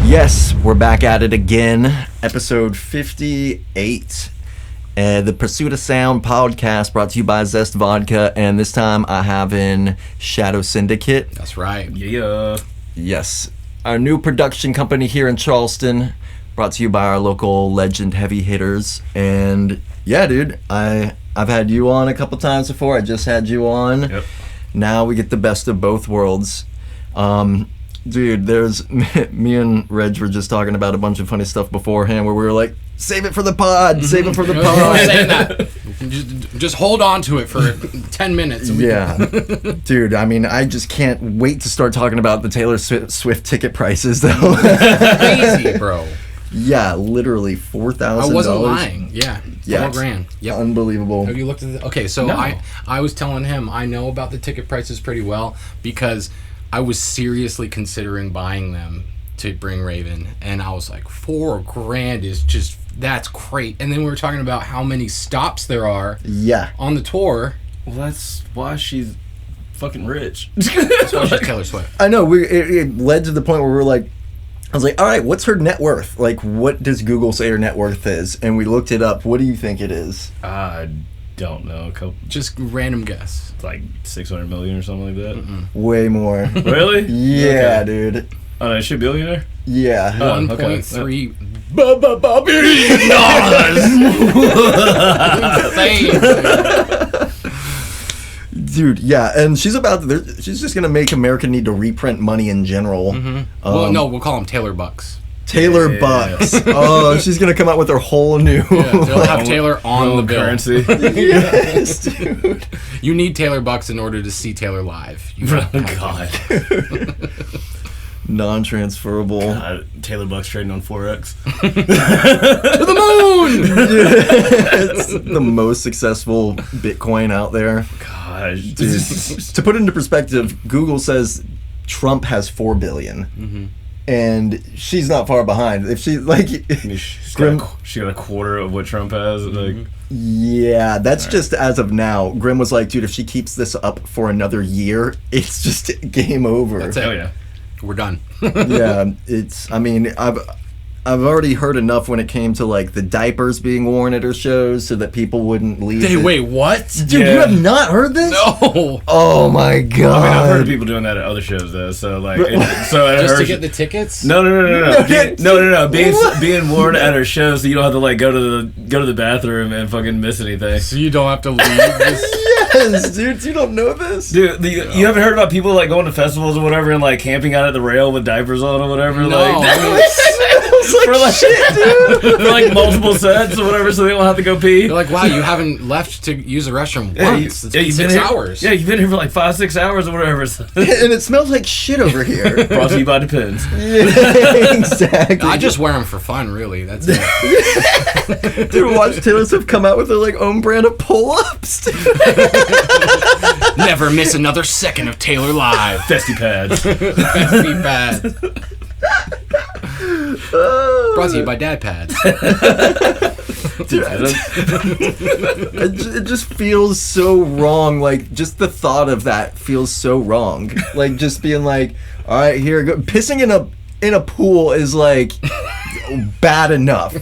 Yes, we're back at it again. Episode 58. The Pursuit of Sound podcast brought to you by Zest Vodka. And this time I have in Shadow Syndicate. That's right. Yeah. Yes. Our new production company here in Charleston, brought to you by our local legend heavy hitters. And yeah, dude, I've had you on a couple times before. I just had you on. Yep. Now we get the best of both worlds. Dude, there's me and Reg were just talking about a bunch of funny stuff beforehand where we were like, save it for the pod, save it for the pod. Saying that. Just hold on to it for 10 minutes. Yeah. Dude, I mean, I just can't wait to start talking about the Taylor Swift ticket prices, though. Crazy, bro. Yeah, literally $4,000. I wasn't lying. Yeah. Yeah. $4,000. Yep. Unbelievable. Have you looked at okay, so No. I was telling him I know about the ticket prices pretty well because I was seriously considering buying them to bring Raven, and I was like, $4,000 is just, that's great. And then we were talking about how many stops there are Yeah. on the tour. Well, that's why she's fucking rich. That's why she's Taylor Swift. I know, it led to the point where we were like, I was like, all right, what's her net worth? Like, what does Google say her net worth is? And we looked it up. What do you think it is? I don't know. Just random guess. Like 600 million or something like that. Way more. Really? Yeah, Okay. dude. Oh, no, is she a billionaire? Yeah. Oh, okay. 1.3 billion. Dude, yeah, and she's just gonna make America need to reprint money in general. Well, no, we'll call them Taylor Bucks. Taylor Yeah. Bucks. Oh, she's gonna come out with her whole new. Yeah, they'll have Taylor on the bill. currency. Yes, dude. You need Taylor Bucks in order to see Taylor live. You Oh, have to. God. Non-transferable. Taylor Buck's trading on Forex. To the moon! It's the most successful Bitcoin out there. Gosh. Dude, to put it into perspective, Google says Trump has 4 billion. And she's not far behind. If she She got a quarter of what Trump has. Like, yeah, that's just as of now. Grim was like, dude, if she keeps this up for another year, it's just game over. That's it. hell yeah. We're done. Yeah, I mean, I've already heard enough when it came to like the diapers being worn at her shows so that people wouldn't leave. Wait, what? Dude, Yeah. you have not heard this? No. Oh my god. I mean, I've heard of people doing that at other shows though. So like, Just to get the tickets? No. Being worn at her show, so you don't have to like go to the bathroom and fucking miss anything. So you don't have to leave this. Yes, dude, you don't know this? Dude, you haven't heard about people like going to festivals or whatever and like camping out at the rail with diapers on or whatever? No. Like, For like shit, dude. for like multiple sets or whatever, so they don't have to go pee. You're like, wow, you haven't left to use the restroom once. It's been you've 6 here- hours. Yeah, you've been here for like 5-6 hours or whatever. And it smells like shit over here. Brought to you by Depends. Yeah, exactly. I just wear them for fun, really. That's it. Dude, watch Taylor Swift come out with her like own brand of pull-ups. Never miss another second of Taylor live. Festy pads. Best be bad. Brought to you by Dad Pads. Dude, it just feels so wrong. Like, just the thought of that feels so wrong. Like, just being like, all right, here, go. Pissing in a pool is like bad enough.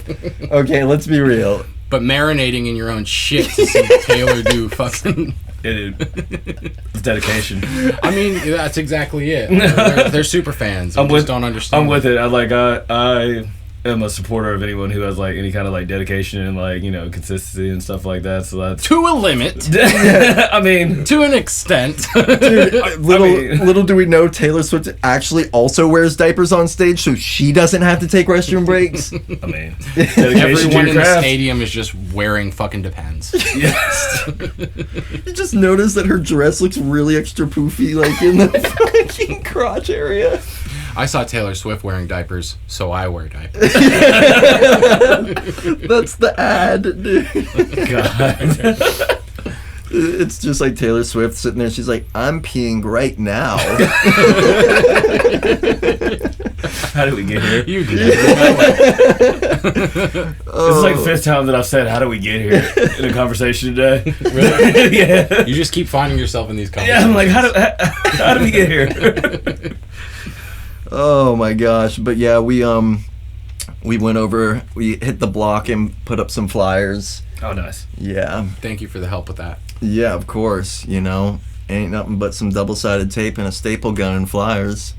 Okay, let's be real. But marinating in your own shit to see Taylor do fucking... It's dedication. I mean, that's exactly it. They're super fans. I just don't understand. I'm with it. I am a supporter of anyone who has like any kind of like dedication and like, you know, consistency and stuff like that. So that's To a limit. I mean, To an extent. Dude, little do we know, Taylor Swift actually also wears diapers on stage, so she doesn't have to take restroom breaks. I mean, dedication to Everyone your in the craft. stadium is just wearing fucking Depends. Yes. You just notice that her dress looks really extra poofy, like in the fucking crotch area. I saw Taylor Swift wearing diapers, so I wear diapers. That's the ad, dude. God. It's just like Taylor Swift sitting there. She's like, I'm peeing right now. How did we get here? You did. This is like the fifth time that I've said, "How do we get here?" in a conversation today. Really? Yeah. You just keep finding yourself in these Yeah, conversations. I'm like, how do we get here? Oh my gosh. But yeah, we went over, we hit the block and put up some flyers. Oh, nice. Yeah. Thank you for the help with that. Yeah, of course, ain't nothing but some double-sided tape and a staple gun and flyers.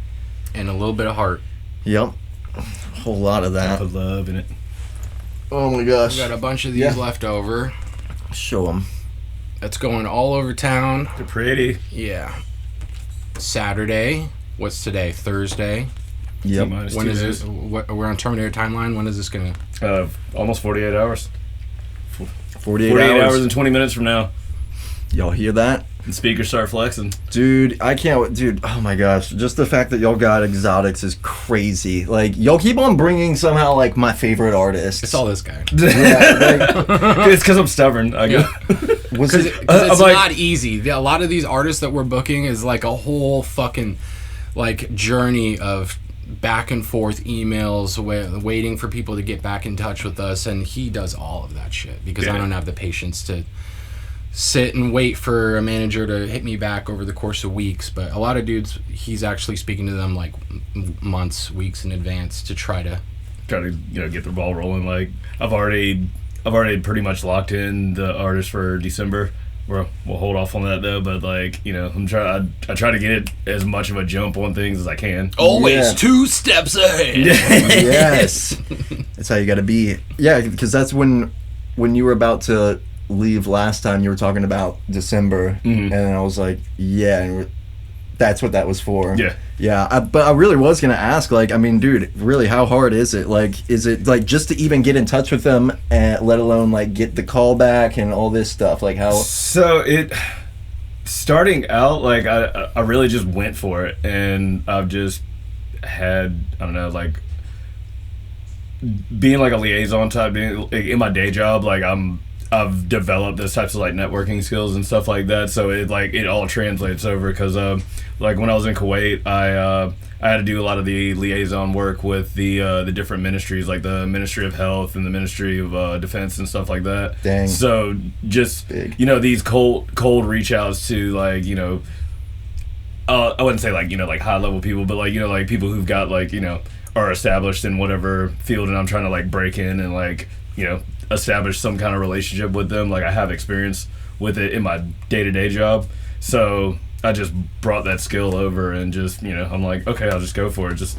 And a little bit of heart. Yep. A whole lot of that. Put love in it. Oh my gosh. We got a bunch of these left over. Show them. That's going all over town. They're pretty. Yeah. Saturday. What's today? Thursday. Yep. T-minus When 2 is days. this? We're on Terminator timeline. When is this gonna? Almost 48 hours. 48 48 hours hours. and 20 minutes from now. Y'all hear that? The speakers start flexing. Dude, I can't. Dude, oh my gosh. Just the fact that y'all got exotics is crazy. Like, y'all keep on bringing somehow, like, my favorite artists. It's all this guy. Yeah, It's because I'm stubborn. I go. was Because it, it's I'm like- not easy. A lot of these artists that we're booking is like a whole fucking like journey of back and forth emails, waiting for people to get back in touch with us, and he does all of that shit because I Yeah. don't have the patience to sit and wait for a manager to hit me back over the course of weeks. But a lot of dudes, he's actually speaking to them like months, weeks in advance to try to get the ball rolling. Like I've already pretty much locked in the artist for December. We'll hold off on that though, but like I try to get it as much of a jump on things as I can. always Yeah. 2 steps ahead. yes. That's how you gotta be. Yeah, because that's when you were about to leave last time, you were talking about December, Mhm. and I was like, yeah, and that's what that was for. Yeah. Yeah, but I really was gonna ask, like, I mean, dude, really, how hard is it? Like, is it like just to even get in touch with them, and let alone like get the call back and all this stuff? Like, how? So it starting out, like I really just went for it, and I've just had, I don't know, like being like a liaison type, being like, in my day job, like I've developed those types of like networking skills and stuff like that. So it all translates over because like when I was in Kuwait, I had to do a lot of the liaison work with the different ministries, like the Ministry of Health and the Ministry of Defense and stuff like that. Dang. So just Big. these cold reach outs to like I wouldn't say like like high level people, but like like people who've got like are established in whatever field, and I'm trying to like break in and like establish some kind of relationship with them. Like I have experience with it in my day-to-day job, so I just brought that skill over and just I'm like, okay, I'll just go for it. Just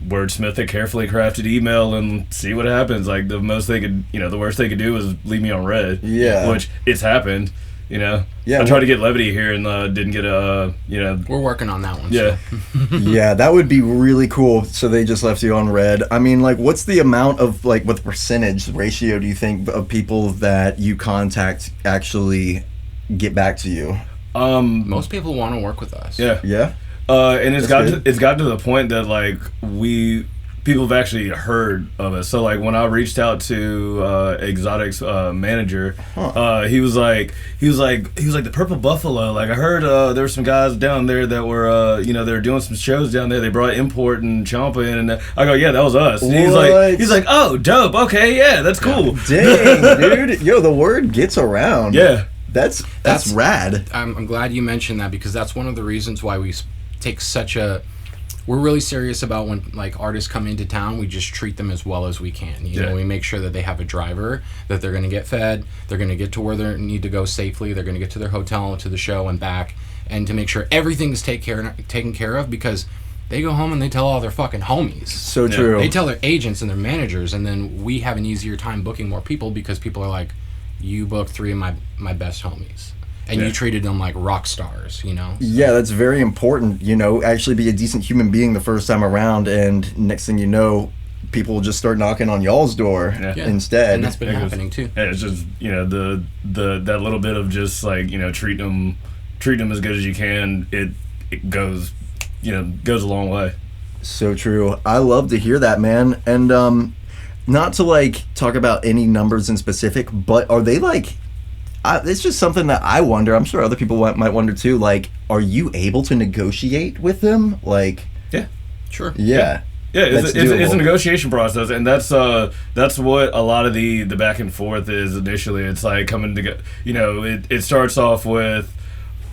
wordsmith a carefully crafted email and see what happens. Like the most they could, the worst they could do is leave me on red. Yeah. Which it's happened. Yeah. I tried to get levity here and didn't get a. We're working on that one. Yeah. Yeah, that would be really cool. So they just left you on red. I mean, like, what's the amount of, like, what percentage ratio do you think of people that you contact actually get back to you? Most people want to work with us. Yeah. Yeah? And it's That's gotten to the point that like people have actually heard of us. So like when I reached out to Exotic's manager, he was like the Purple Buffalo. Like I heard there were some guys down there that were they were doing some shows down there. They brought Import and Champa in, and I go, yeah, that was us. And he's like, oh, dope. Okay, yeah, that's cool. Dang, dude. Yo, the word gets around. Yeah. That's rad. I'm glad you mentioned that because that's one of the reasons why we take we're really serious about when like artists come into town. We just treat them as well as we can. You know, we make sure that they have a driver, that they're going to get fed, they're going to get to where they need to go safely, they're going to get to their hotel, to the show and back, and to make sure everything's taken care of because they go home and they tell all their fucking homies. So true. They tell their agents and their managers, and then we have an easier time booking more people because people are like, you booked 3 of my best homies. And you treated them like rock stars, Yeah, that's very important, actually be a decent human being the first time around, and next thing you know, people will just start knocking on y'all's door instead. And that's been happening too. And it's just, the that little bit of just like, treat them as good as you can, it goes, goes a long way. So true. I love to hear that, man. And not to like talk about any numbers in specific, but are they like, it's just something that I wonder. I'm sure other people might wonder too. Like, are you able to negotiate with them? Like, Yeah. Sure. Yeah. Yeah, that's it's doable. a negotiation process, and that's what a lot of the back and forth is initially. It's like coming together. It starts off with,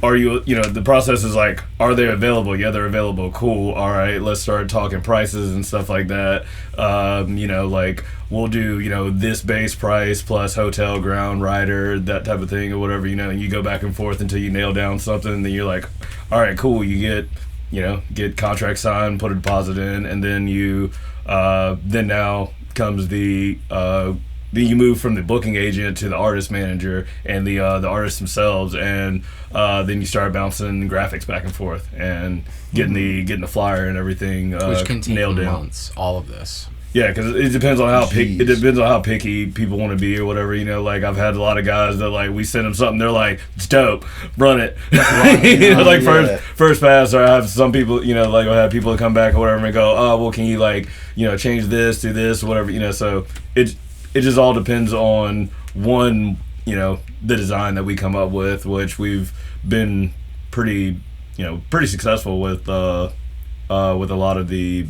are you the process is like, are they available? Yeah, they're available. Cool. All right, let's start talking prices and stuff like that. Like we'll do this base price plus hotel, ground, rider, that type of thing or whatever. And you go back and forth until you nail down something. And then you're like, all right, cool. You get contract signed, put a deposit in, and then then now comes then you move from the booking agent to the artist manager and the artists themselves, and then you start bouncing graphics back and forth and getting the flyer and everything Which can take nailed down. months, all of this. Yeah, because it depends on how picky people want to be or whatever. Like I've had a lot of guys that like we send them something, they're like, it's dope, run it. Like first pass. Or I have some people, like I have people that come back or whatever and go, oh well, can you like change this, do this, or whatever. So it just all depends on one, the design that we come up with, which we've been pretty successful with a lot of the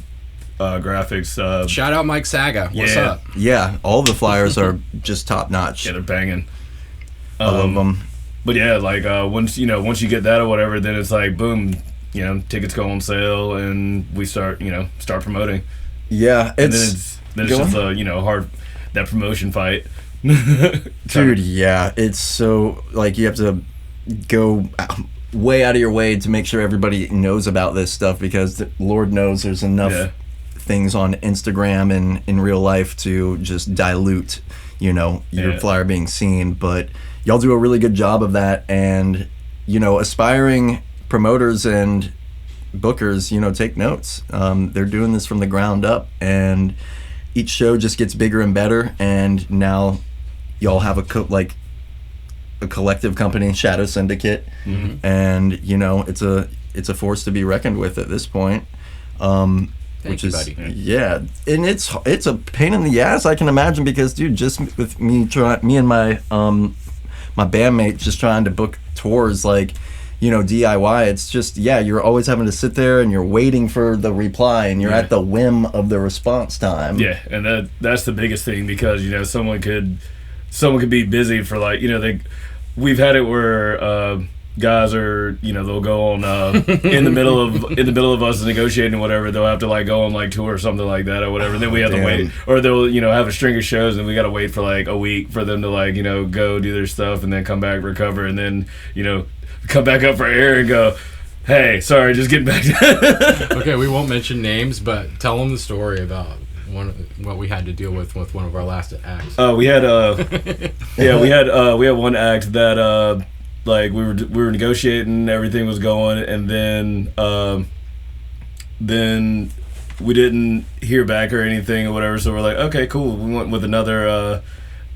graphics. Shout out Mike Saga. What's up? Yeah, all the flyers are just top notch. Yeah, they're banging. I love them. But yeah, like once you get that or whatever, then it's like boom, tickets go on sale and we start promoting. Yeah, Then it's just a hard that promotion fight. Dude, yeah, it's so like you have to go way out of your way to make sure everybody knows about this stuff, because Lord knows there's enough things on Instagram and in real life to just dilute your flyer being seen. But y'all do a really good job of that, and aspiring promoters and bookers take notes. They're doing this from the ground up, and each show just gets bigger and better, and now y'all have a collective company, Shadow Syndicate, and it's a force to be reckoned with at this point. Thank you, buddy. Yeah, and it's a pain in the ass, I can imagine, because dude, just with me and my my bandmate just trying to book tours like DIY, it's just you're always having to sit there and you're waiting for the reply, and you're at the whim of the response time. Yeah, and that's the biggest thing, because someone could be busy for like we've had it where guys are they'll go on in the middle of us negotiating or whatever, they'll have to like go on like tour or something like that or whatever. Then we have to wait, or they'll have a string of shows and we got to wait for like a week for them to like go do their stuff and then come back, recover, and then come back up for air and go, hey, sorry, just getting back to Okay, we won't mention names, but tell them the story about what we had to deal with one of our last acts. We had we had one act that like we were negotiating, everything was going, and then we didn't hear back or anything or whatever, so we're like, okay, cool. We went with another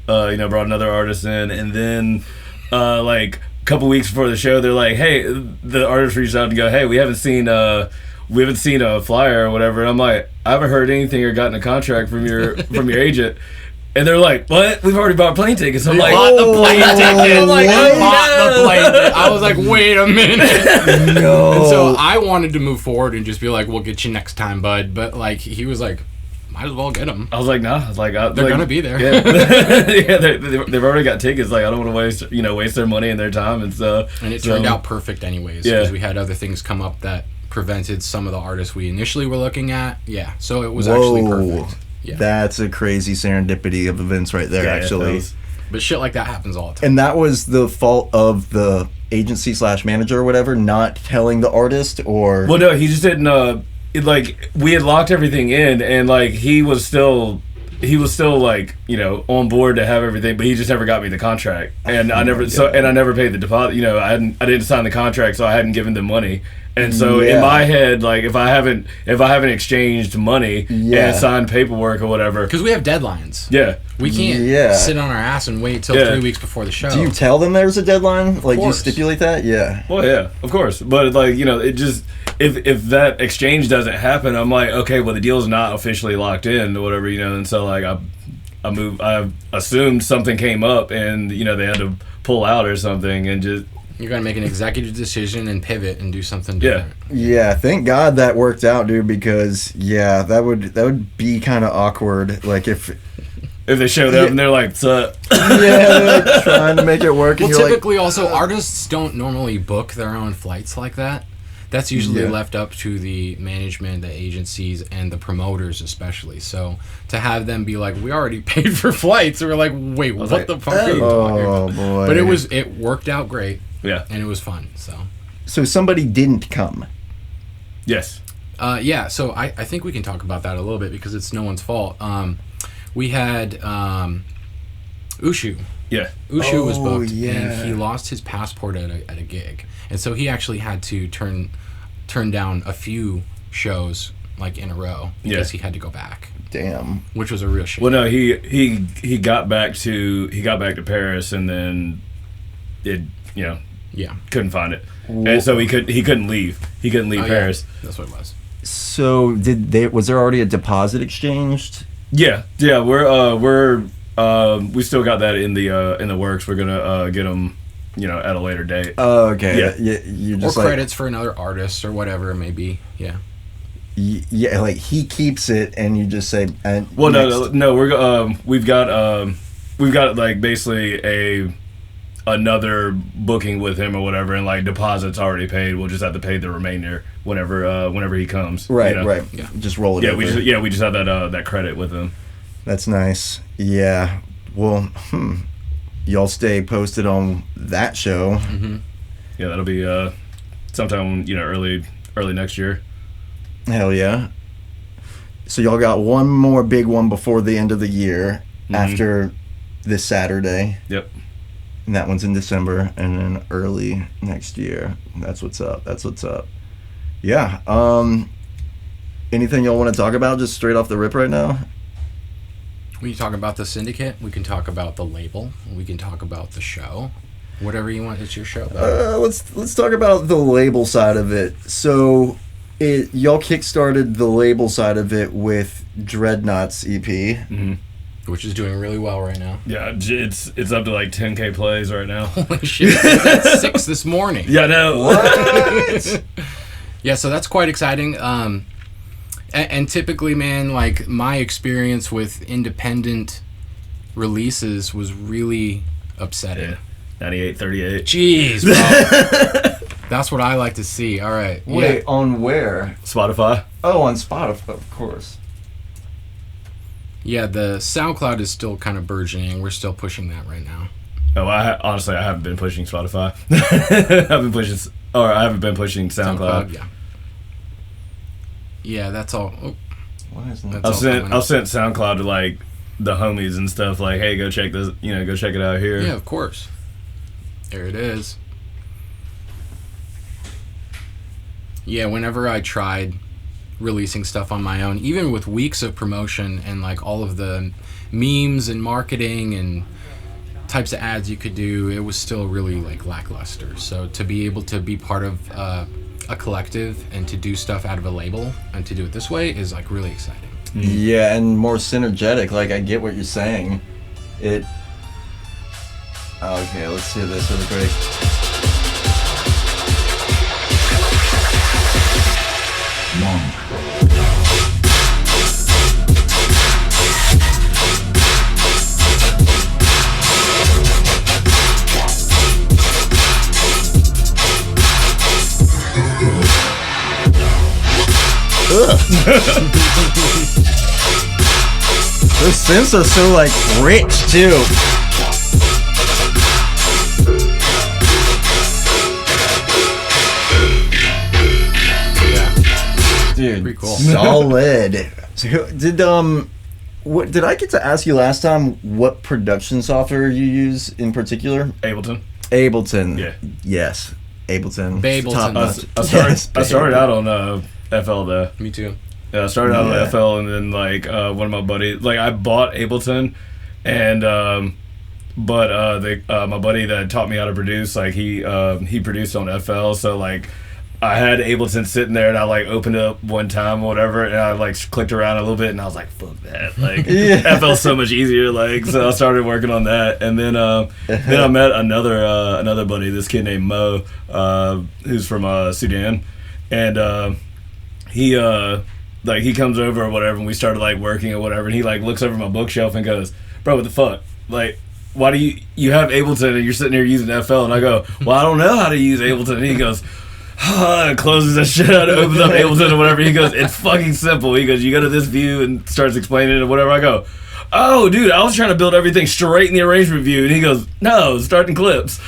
brought another artist in, and then like a couple weeks before the show, they're like, hey, the artist reached out and go, hey, we haven't seen a flyer or whatever. And I'm like, I haven't heard anything or gotten a contract from your agent. And they're like, what? We've already bought plane tickets. I'm like, bought the plane ticket. I'm like, Bought the plane ticket. I was like, wait a minute. No. And so I wanted to move forward and just be like, we'll get you next time, bud. But like, he was like, might as well get them. I was like, nah. I was like, they're gonna be there. Yeah, they've already got tickets. Like, I don't want to waste their money and their time and stuff. And it turned out perfect, anyways. Because we had other things come up that prevented some of the artists we initially were looking at. Yeah, so it was actually perfect. Yeah. That's a crazy serendipity of events right there, actually. But shit like that happens all the time. And that was the fault of the agency / manager or whatever, not telling the artist, or... Well, no, he just didn't, like, we had locked everything in, and, like, he was still like, on board to have everything, but he just never got me the contract. And I never paid the deposit. I didn't sign the contract, so I hadn't given them money. And so in my head, like, if I haven't exchanged money and signed paperwork or whatever, because we have deadlines. Yeah, we can't sit on our ass and wait till 3 weeks before the show. Do you tell them there's a deadline? Like, do you stipulate that? Yeah. Well, yeah, of course. But like, it just if that exchange doesn't happen, I'm like, okay, well, the deal's not officially locked in or whatever, and so like I assumed something came up and they had to pull out or something, and just You gotta make an executive decision and pivot and do something different. Yeah, thank God that worked out, dude, because that would be kind of awkward, like if they showed up and they're like, "Sup?" they're like trying to make it work. Well, and you're typically also artists don't normally book their own flights like that. That's usually left up to the management, the agencies, and the promoters especially. So to have them be like, "We already paid for flights," we're like, "Wait, what like, the fuck are you talking about?" Boy. But it worked out great. Yeah. And it was fun. So somebody didn't come. Yes. So I think we can talk about that a little bit because it's no one's fault. We had Ushu. Yeah. Ushu was booked, yeah. and he lost his passport at a gig, and so he actually had to turn down a few shows like in a row because he had to go back. Damn. Which was a real shame. Well, no, he got back to Paris, and then it couldn't find it, and so he couldn't leave. He couldn't leave Paris. Yeah. That's what it was. So was there already a deposit exchanged? Yeah. We still got that in the works. We're gonna get them, at a later date. Oh, okay. Yeah. You're just or credits for another artist or whatever it may be. Yeah. Yeah, like he keeps it, and you just say. Well, no. We've got like basically another booking with him or whatever, and like deposits already paid. We'll just have to pay the remainder whenever he comes. Right. Yeah. Just roll it. Yeah, over. we just have that credit with him. That's nice. Yeah. Well, y'all stay posted on that show. Mm-hmm. Yeah, that'll be sometime early next year. Hell yeah. So y'all got one more big one before the end of the year after this Saturday. Yep. And that one's in December, and then early next year. That's what's up. Yeah. Anything y'all want to talk about just straight off the rip right now? We can talk about the Syndicate. We can talk about the label. We can talk about the show. Whatever you want. It's your show. Let's talk about the label side of it. So, y'all kickstarted the label side of it with Dreadnought's EP, which is doing really well right now. Yeah, it's up to like 10K plays right now. Holy shit! That's 6 this morning. Yeah, no. What? Yeah, so that's quite exciting. And typically, man, like my experience with independent releases was really upsetting. Yeah. 98-38. Jeez, bro. That's what I like to see. All right. Wait, on where? Spotify. Oh, on Spotify, of course. Yeah, the SoundCloud is still kind of burgeoning. We're still pushing that right now. Oh, honestly, I haven't been pushing Spotify. I haven't been pushing SoundCloud. Yeah. Yeah, that's all. Oh, Why is that? I've sent SoundCloud to like the homies and stuff. Like, hey, go check this. Go check it out here. Yeah, of course. There it is. Yeah, whenever I tried releasing stuff on my own, even with weeks of promotion and like all of the memes and marketing and types of ads you could do, it was still really like lackluster. So to be able to be part of a collective and to do stuff out of a label and to do it this way is like really exciting. Yeah, and more synergetic. Like, I get what you're saying. Okay, let's hear this really quick. Those synths are so like rich too. Dude, pretty cool. Solid. So, did I get to ask you last time what production software you use in particular? Ableton. Yeah. Yes. Ableton. Bableton. I started out on FL though. Me too. Yeah, I started out on FL, and then like one of my buddies, like I bought Ableton, and my buddy that taught me how to produce, like he produced on FL, so like I had Ableton sitting there, and I like opened it up one time or whatever, and I like clicked around a little bit, and I was like, "Fuck that!" Like that felt so much easier. Like so, I started working on that, and then I met another buddy, this kid named Mo, who's from Sudan, and he comes over or whatever, and we started like working or whatever, and he like looks over my bookshelf and goes, "Bro, what the fuck? Like, why do you have Ableton and you're sitting here using FL?" And I go, "Well, I don't know how to use Ableton." And he goes, and closes that shit out, opens up Ableton or whatever. He goes, "It's fucking simple." He goes, "You go to this view," and starts explaining it or whatever. I go, "Oh, dude, I was trying to build everything straight in the arrangement view." And he goes, "No, start in clips."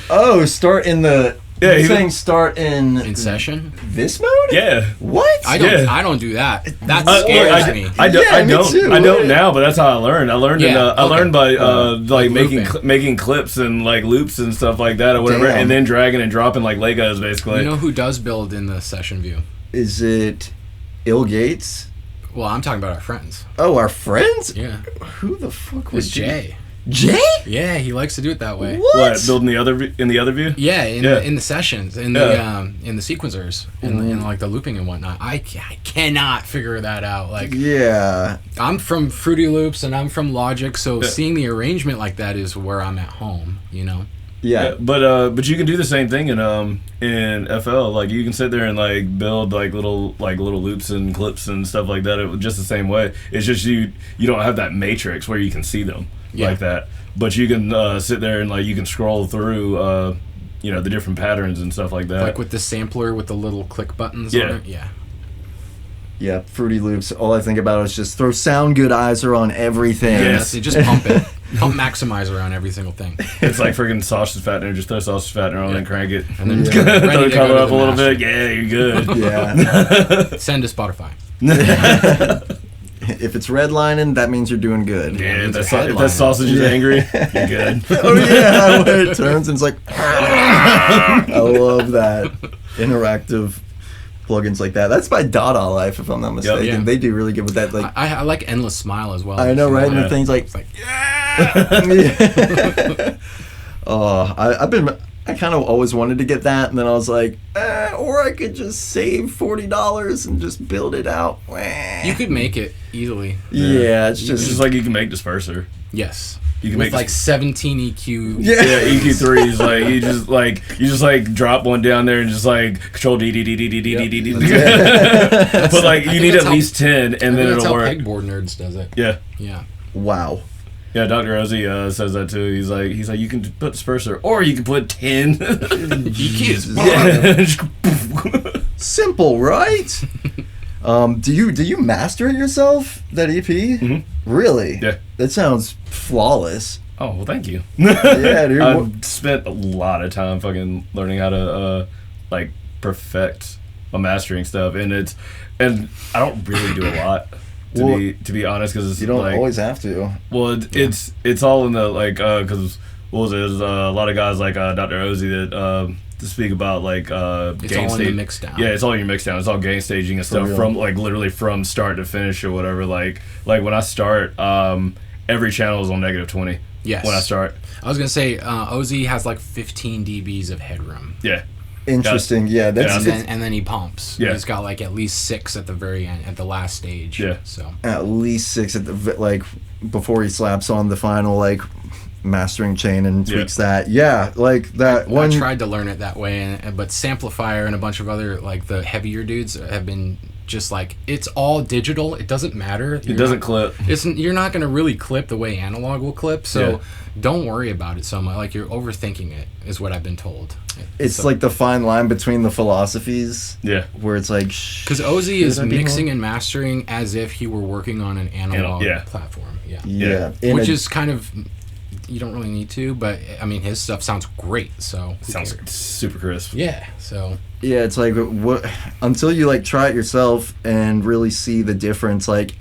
Oh, start in the... Yeah, You're saying start In session? this mode? Yeah. What? I don't do that. That Well, scares me. I me too. don't now, but that's how I learned. I learned I learned by like looping. making clips and like loops and stuff like that or whatever, Damn. and then dragging and dropping like Legos basically. You know who does build in the session view? Is it Il Gates? Well, I'm talking about our friends. Oh, our friends? Yeah. Who the fuck was It's Jay. Jay? Yeah, he likes to do it that way. What, building in the other view? Yeah, in the sessions, in the sequencers, in like the looping and whatnot. I cannot figure that out. Like, Yeah. I'm from Fruity Loops and I'm from Logic, so seeing the arrangement like that is where I'm at home. You know. Yeah. But you can do the same thing in FL. Like you can sit there and like build like little loops and clips and stuff like that. Just the same way. It's just you don't have that matrix where you can see them like that. But you can sit there and like you can scroll through the different patterns and stuff like that. Like with the sampler with the little click buttons Yeah. on it. Yeah. Yeah, Fruity Loops. All I think about is just throw sound good eyes on everything. Yes, you just pump it. Pump maximizer on every single thing. It's like freaking sausage fattener. Just throw sausage fattener on and crank it. And then throw ready the to color go to up a the little master. bit. Yeah, you're good. Yeah. Send to Spotify. If it's redlining, that means you're doing good. Yeah, it's if a that headliner. sausage is angry, you're good. Oh yeah, when it turns and it's like I love that. Interactive plugins like that. That's by Dada Life, if I'm not mistaken. Yeah. They do really good with that. Like I like Endless Smile as well. I know, right? And Yeah. the things like It's like, yeah. Oh, I kind of always wanted to get that, and then I was like, or I could just save $40 and just build it out. you could make it easily. Yeah, it's It's just just like you can make disperser. Yes. You can With make like 17 EQ. Yeah. Yeah, EQ3 is like you just drop one down there and just like control D D D D D D D D D. But like you need that's at how- least 10 and then That's it'll how work. Pegboard Nerds does it. Yeah. Yeah. wow. Yeah, Dr. Ozzy says that too. He's like you can put disperser or you can put 10. EQs. Yeah. Simple, right? Do you master it yourself? That EP? Mhm. Really? Yeah. That sounds flawless. Oh, well, thank you. Yeah, dude. I've spent a lot of time fucking learning how to like perfect my mastering stuff, and I don't really do a lot to be honest, because You don't like, always have to. well, it's all in the like because what was it? There's a lot of guys like Dr. Ozzy that to speak about like It's gain all in stage. the mix down. Yeah, it's all in your mix down. It's all gain staging and stuff real. from like literally from start to finish or whatever. Like when I start, every channel is on -20. Yes. When I start, I was gonna say Ozzy has like 15 dBs of headroom. yeah. Interesting. Yeah, that's And then he pumps. Yeah. He's got like at least 6 at the very end, at the last stage. Yeah. So at least 6 at the like before he slaps on the final like mastering chain and tweaks that. Yeah, like that Well, one. I tried to learn it that way, but Samplifier and a bunch of other like the heavier dudes have been just like, it's all digital. It doesn't matter. It doesn't clip. You're not gonna really clip the way analog will clip. So Yeah. don't worry about it so much. Like you're overthinking it, is what I've been told. It's So- like the fine line between the philosophies Yeah. where it's like because Ozzy is should I be mixing more- and mastering as if he were working on an analog yeah. platform. Yeah. yeah, in Which a- is kind of, you don't really need to, but I mean his stuff sounds great. So who Sounds cares? super crisp. Yeah. So yeah, it's like what until you like try it yourself and really see the difference. Like,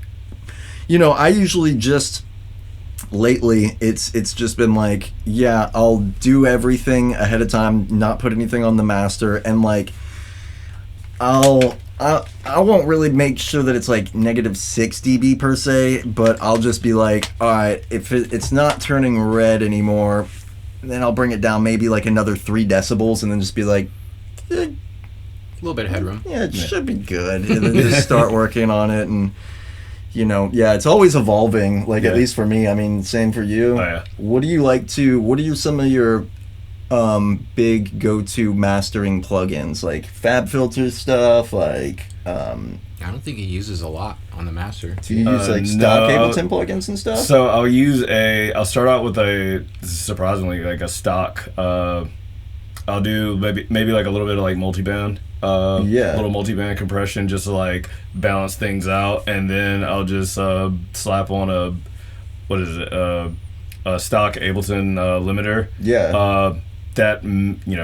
I usually just lately it's just been like, yeah, I'll do everything ahead of time, not put anything on the master, and like I won't really make sure that it's like -6 dB per se, but I'll just be like, all right, if it's not turning red anymore, then I'll bring it down maybe like another 3 decibels, and then just be like, A little bit of headroom. Yeah, it should be good. And then just start working on it, and it's always evolving. Like at least for me, I mean, same for you. Oh, yeah. What are some of your big go-to mastering plugins, like Fab Filter stuff, like I don't think he uses a lot on the master. do you use like stock Ableton plugins and stuff? So I'll start out with surprisingly like a stock. I'll do maybe like a little bit of like multiband. Little multiband compression just to like balance things out, and then I'll just slap on a stock Ableton limiter. Yeah. That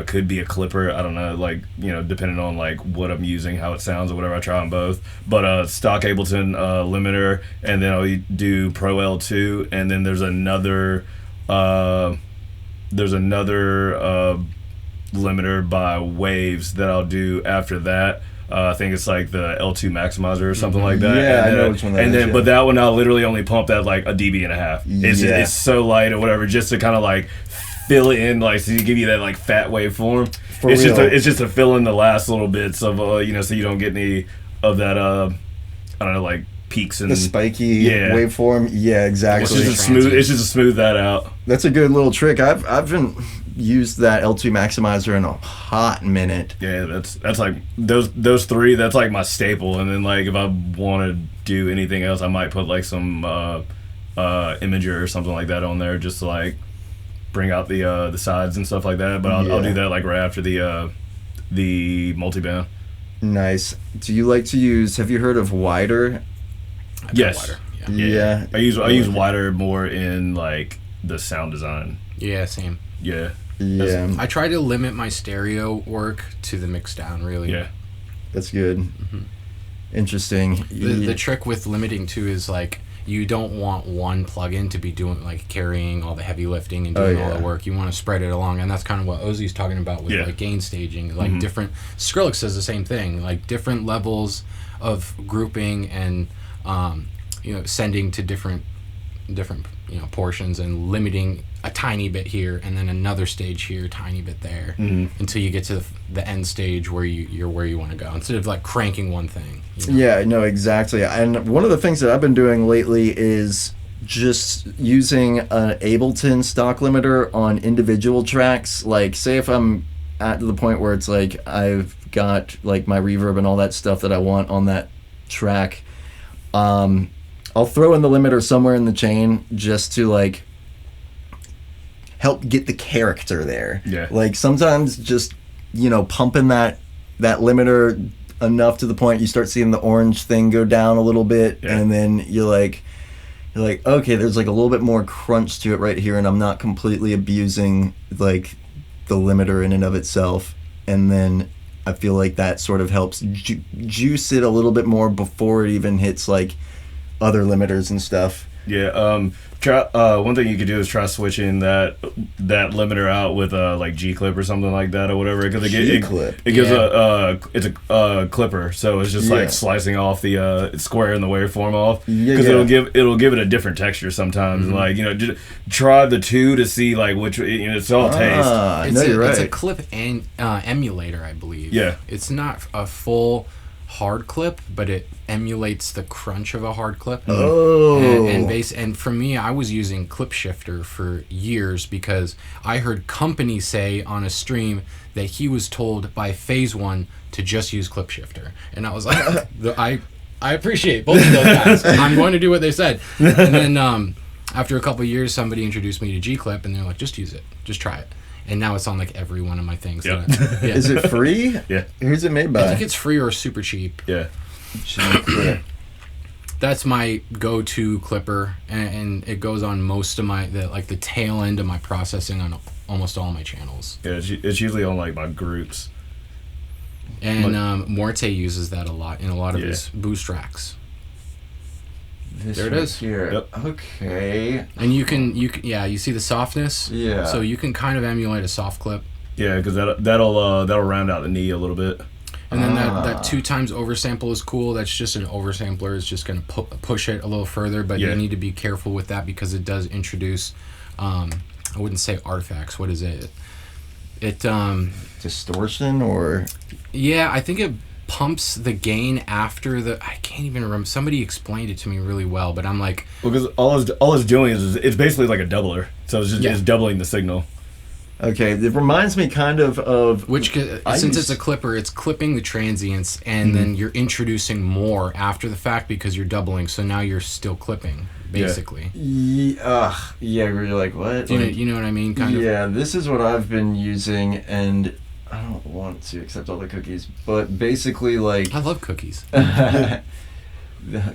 could be a clipper. I don't know, like depending on like what I'm using, how it sounds, or whatever. I try on both, but stock Ableton limiter, and then I'll do Pro L2, and then there's another limiter by Waves that I'll do after that. I think it's like the L2 maximizer or something like that. Yeah, I know which one that is. But that one I'll literally only pump at like a dB and a half. It's so light or whatever, just to kind of like fill in, like, so you give you that like fat waveform. It's just to fill in the last little bits of so you don't get any of that I don't know, like peaks and the spiky waveform. Yeah, exactly. It's just to smooth that out. That's a good little trick. I've been used that L2 maximizer in a hot minute. Yeah, that's like those three. That's like my staple. And then like if I want to do anything else, I might put like some imager or something like that on there, just to like bring out the sides and stuff like that. But I'll do that like right after the multiband. Nice. Do you like to use? Have you heard of Wider? Yes. Wider. Yeah. I use Wider more in like the sound design. Yeah, same. Yeah. Yeah. I try to limit my stereo work to the mix down, really. Yeah. That's good. Mm-hmm. Interesting. The trick with limiting too is like you don't want one plugin to be doing like carrying all the heavy lifting and doing all the work. You want to spread it along, and that's kind of what Ozzy's talking about with like gain staging. Like different Skrillex does the same thing, like different levels of grouping and sending to different portions and limiting a tiny bit here and then another stage here, a tiny bit there, until you get to the end stage where you're where you want to go, instead of like cranking one thing. Yeah, no, exactly. And one of the things that I've been doing lately is just using an Ableton stock limiter on individual tracks. Like, say if I'm at the point where it's like I've got like my reverb and all that stuff that I want on that track, I'll throw in the limiter somewhere in the chain just to like help get the character there. Yeah. Like sometimes just pumping that limiter enough to the point you start seeing the orange thing go down a little bit, and then you're like, okay, there's like a little bit more crunch to it right here, and I'm not completely abusing like the limiter in and of itself. And then I feel like that sort of helps juice it a little bit more before it even hits like other limiters and stuff. Yeah. One thing you could do is try switching that limiter out with like G clip or something like that or whatever, because it gives it's a clipper, so it's just like slicing off the square in the waveform off, because it'll give it a different texture sometimes. Like just try the two to see like which it's all taste. It's a clip and emulator, I believe. Yeah, it's not a full hard clip, but it emulates the crunch of a hard clip. And for me, I was using Clip Shifter for years because I heard Company say on a stream that he was told by Phase One to just use Clip Shifter, and I was like, I appreciate both of those guys. I'm going to do what they said. And then after a couple of years, somebody introduced me to G Clip, and they're like, just use it, just try it. And now it's on like every one of my things. Yep. Is it free? Yeah. Who's it made by? I think it's free or super cheap. Yeah. That's my go-to clipper, and it goes on most of the tail end of my processing on almost all my channels. Yeah, it's usually on like my groups. And Morte uses that a lot in a lot of his boost tracks. There it is. Here. Yep. Okay. And you can you see the softness. Yeah. So you can kind of emulate a soft clip. Yeah, because that'll round out the knee a little bit. And then that 2 times oversample is cool. That's just an oversampler. It's just going to push it a little further, but you need to be careful with that because it does introduce, I wouldn't say artifacts. What is it? It Distortion or yeah, I think it pumps the gain after the. I can't even remember. Somebody explained it to me really well, but I'm like, Well, because all it's doing is it's basically like a doubler. So it's just Yeah. it's doubling the signal. okay, it reminds me kind of which since it's a clipper, it's clipping the transients, and then you're introducing more after the fact because you're doubling. So now you're still clipping, basically. yeah, you're like what? Do Like, you know what I mean? Kind of. yeah, this is what I've been using, and I don't want to accept all the cookies, but basically like I love cookies. the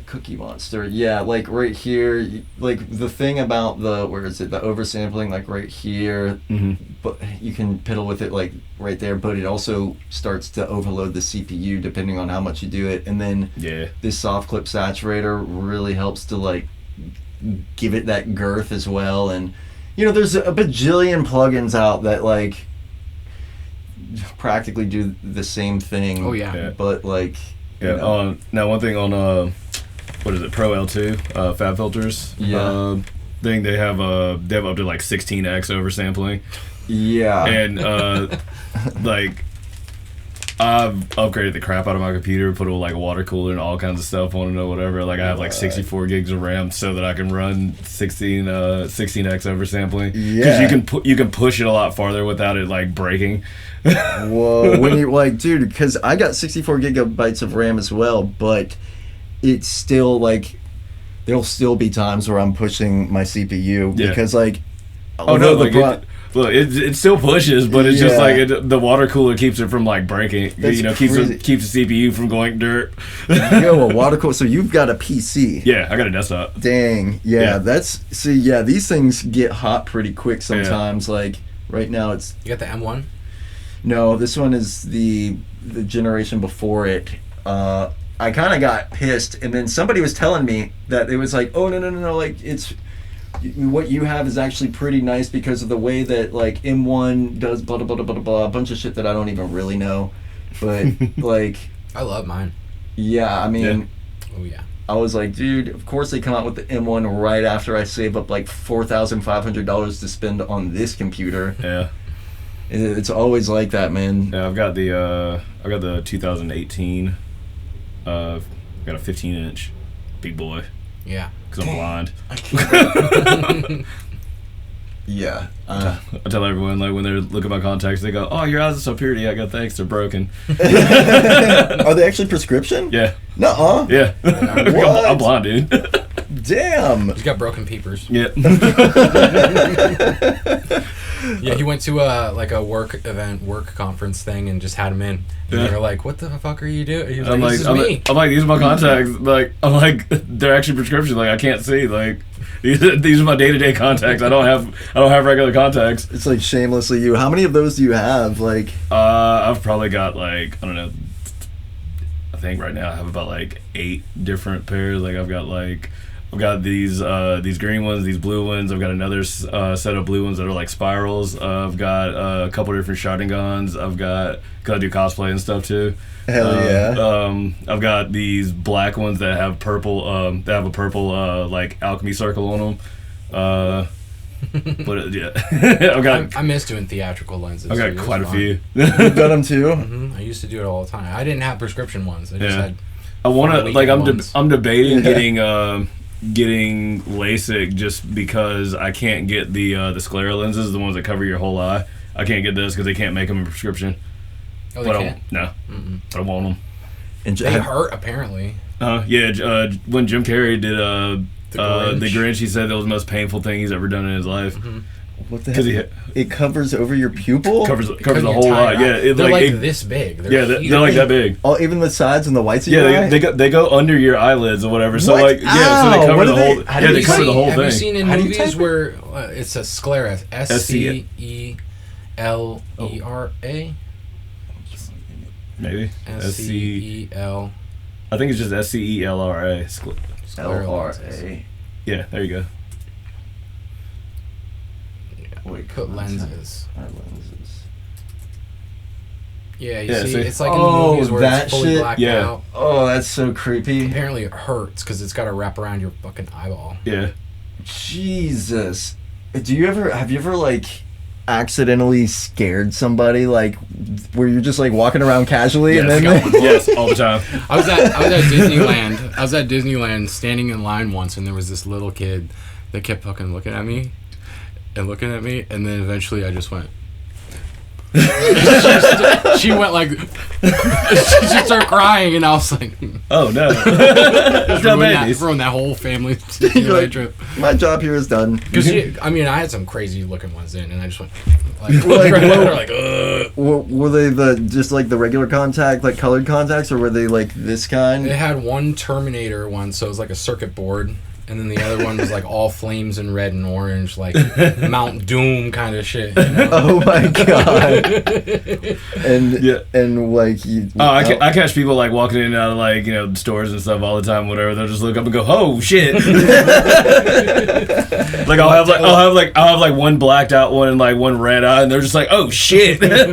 Cookie Monster, yeah, like right here, like the thing about the where is it, the oversampling, like right here, but you can piddle with it like right there, but it also starts to overload the CPU depending on how much you do it, and then Yeah. this soft clip saturator really helps to like give it that girth as well. And you know, there's a bajillion plugins out that like practically do the same thing. Oh yeah. Yeah. But like Yeah. you know, Now one thing on what is it? Pro L2 fab filters. Yeah. Thing they have up to like 16x oversampling, yeah. and like I've upgraded the crap out of my computer, put like a water cooler and all kinds of stuff on it or whatever. Like I have like 64 gigs of RAM so that I can run 16x oversampling. Yeah. Because you can push it a lot farther without it like breaking. Whoa, when you're like, dude, because I got 64 gigabytes of RAM as well, but it's still like, there'll still be times where I'm pushing my CPU Yeah. because like, Oh no, like it still pushes, but it's just like the water cooler keeps it from like breaking. That's Keeps crazy. keeps the CPU from going dirt. yo, a water cooler. So you've got a PC. Yeah, I got a desktop. Dang, yeah, Yeah. these things get hot pretty quick sometimes. Like right now, it's You got the M1. no. This one is the generation before it. I kind of got pissed, and then somebody was telling me that it was like, oh no, like it's what you have is actually pretty nice because of the way that like M1 does blah blah blah blah blah, a bunch of shit that I don't even really know, but like I love mine. yeah, I mean. Oh yeah. I was like, dude, of course they come out with the M1 right after I save up like $4,500 to spend on this computer. Yeah, It's always like that, man. yeah. I've got the 2018. I've got a 15-inch big boy Yeah. because I'm blind. Yeah. I tell everyone like when they look at my contacts, they go, "Oh, your eyes are so pretty." I go, "Thanks, they're broken." Are they actually prescription? Yeah, Nuh-uh. yeah. What? I'm blind, dude. Damn. He's got broken peepers. Yeah. Yeah, he went to a work conference thing, and just had him in. And Yeah. they were like, "What the fuck are you doing?" He was I'm like, like, "This is me." I'm like, these are my contacts. Like, I'm like, they're actually prescription. Like, I can't see. Like, these are my day-to-day contacts. I don't have regular contacts. It's like shamelessly you. How many of those do you have? Like, I've probably got like, I don't know. I think right now I have about like 8 different pairs. Like, I've got these green ones, these blue ones. I've got another set of blue ones that are like spirals. I've got a couple different shotguns. I've got, cause I do cosplay and stuff too. hell yeah. I've got these black ones that have purple. They have a purple like alchemy circle on them. But yeah, I miss doing theatrical lenses. I've dude. It got was quite a fun. few. You've got them too? I used to do it all the time. I didn't have prescription ones. I just Yeah. had. I want to Weekend like ones. I'm debating Yeah. getting LASIK just because I can't get the sclera lenses, the ones that cover your whole eye. I can't get those because they can't make them in prescription. Oh, they But can't. but I want them. And They hurt apparently. Yeah. When Jim Carrey did The the Grinch. Grinch, he said that was the most painful thing he's ever done in his life. what the Because heck? It covers over your pupil? covers Because the your whole entire eye. Yeah, eye. They're like it- this big. yeah, they're like that big. Oh, even the sides and the whites of your Yeah, eye? they go under your eyelids or whatever. So What? like so Ow, they cover what the do they- whole. how do Yeah, you they cover see- the whole Have thing. you seen in How do you movies type it? where it's a sclera? SCELERA? Maybe SCEL. I think it's just SCELRA. Sclera lenses. LRA. Yeah, there you go. Wait, Put lenses. Lenses. Yeah, you Yeah, see, see? it's like in Oh, the movies where that it's fully shit? blacked Yeah. out. Oh, that's so creepy. Apparently it hurts because it's got to wrap around your fucking eyeball. Yeah. Jesus. Have you ever like accidentally scared somebody, like where you're just like walking around casually and Yes, then yes, all the time. I was at Disneyland. I was at Disneyland standing in line once, and there was this little kid that kept fucking looking at me, and then eventually I just went. she went like, she started crying, and I was like, Oh no, ruined that whole family You're like, trip. my job here is done. Because I had some crazy looking ones in, and I just went like, Were they just like the regular contact, like colored contacts, or were they like this kind? It had one Terminator one, so it was like a circuit board. And then the other one was like all flames and red and orange, like Mount Doom kind of shit. You know? Oh my god! and like you. I catch people like walking in and out of like stores and stuff all the time. Whatever, they'll just look up and go, "Oh shit!" Like I'll have one blacked out one and like one red eye, and they're just like, "Oh shit!" They're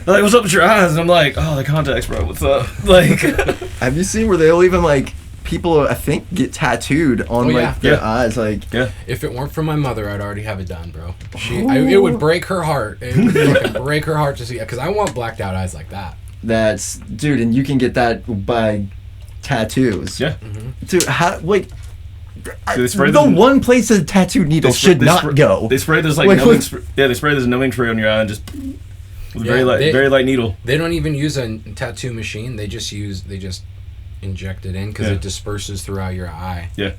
like, "What's up with your eyes?" And I'm like, "Oh, the contacts, bro. What's up?" Like, have you seen where they'll even like people, I think, get tattooed on their eyes, like. Yeah. If it weren't for my mother, I'd already have it done, bro. It would break her heart. It would fucking break her heart to see it, because I want blacked out eyes like that. That's, dude, and you can get that by tattoos. Yeah. Mm-hmm. Dude, how, like. The one place a tattoo needle should not go. They spray this like numbing they spray this numbing spray on your eye and just with very light needle. They don't even use a tattoo machine. They just inject it in because it disperses throughout your eye. Yeah.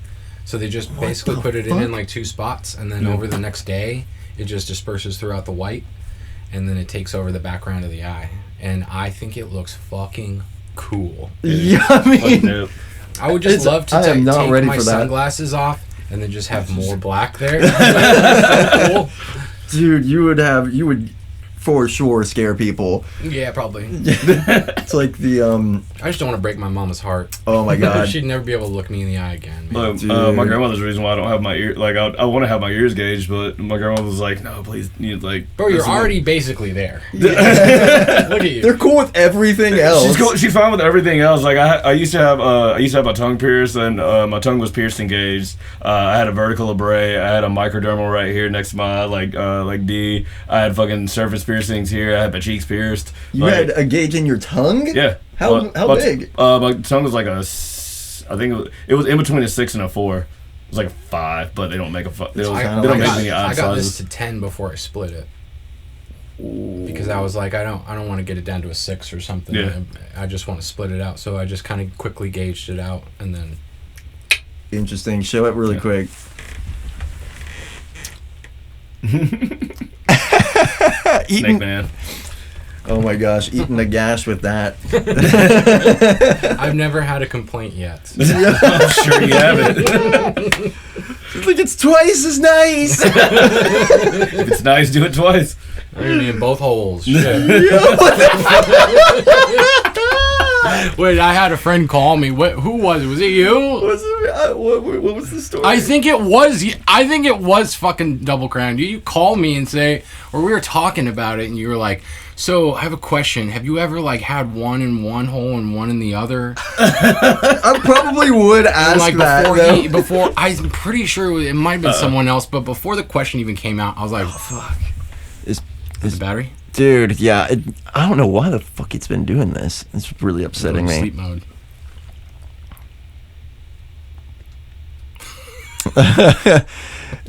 So they just basically put it in like 2 spots, and then over the next day, it just disperses throughout the white, and then it takes over the background of the eye. And I think it looks fucking cool. Yeah, I mean, I would just love to take my sunglasses off and then just have more black there. So cool. Dude, you would for sure scare people. Yeah, probably. It's like the I just don't want to break my mama's heart. Oh my god. She'd never be able to look me in the eye again. My grandmother's the reason why I don't have my ear. Like I want to have my ears gauged, but my grandmother was like, "No, please, Bro, you're already basically there. Look at you. They're cool with everything else. She's cool. She's fine with everything else. Like I used to have my tongue pierced, and my tongue was pierced and gauged. I had a vertical abrasion. I had a microdermal right here next to my like D. I had fucking surface piercings here. I had my cheeks pierced. You had a gauge in your tongue? Yeah. How big? My tongue was like I think it was in between a 6 and a 4. It was like a 5, but they don't make they don't make any odd I got sizes. this to 10 before I split it. Because I was like, I don't want to get it down to a 6 or something. Yeah. I just want to split it out. So I just kind of quickly gauged it out, and then. Interesting. Show it really quick. Snake man. Oh my gosh, eating a gash with that. I've never had a complaint yet. I'm sure you haven't. Like, it's twice as nice. If it's nice, do it twice. I'm gonna be in both holes. Shit. Wait, I had a friend call me. Who was it? Was it you? What was the story? I think it was fucking Double Crown. You called me and say, or we were talking about it, and you were like, "So I have a question. Have you ever had one in one hole and one in the other?" I probably would ask that. Before I'm pretty sure it might have been someone else, but before the question even came out, I was like, "Oh fuck, is the battery?" Dude, yeah, I don't know why the fuck it's been doing this. It's really upsetting me. Sleep mode.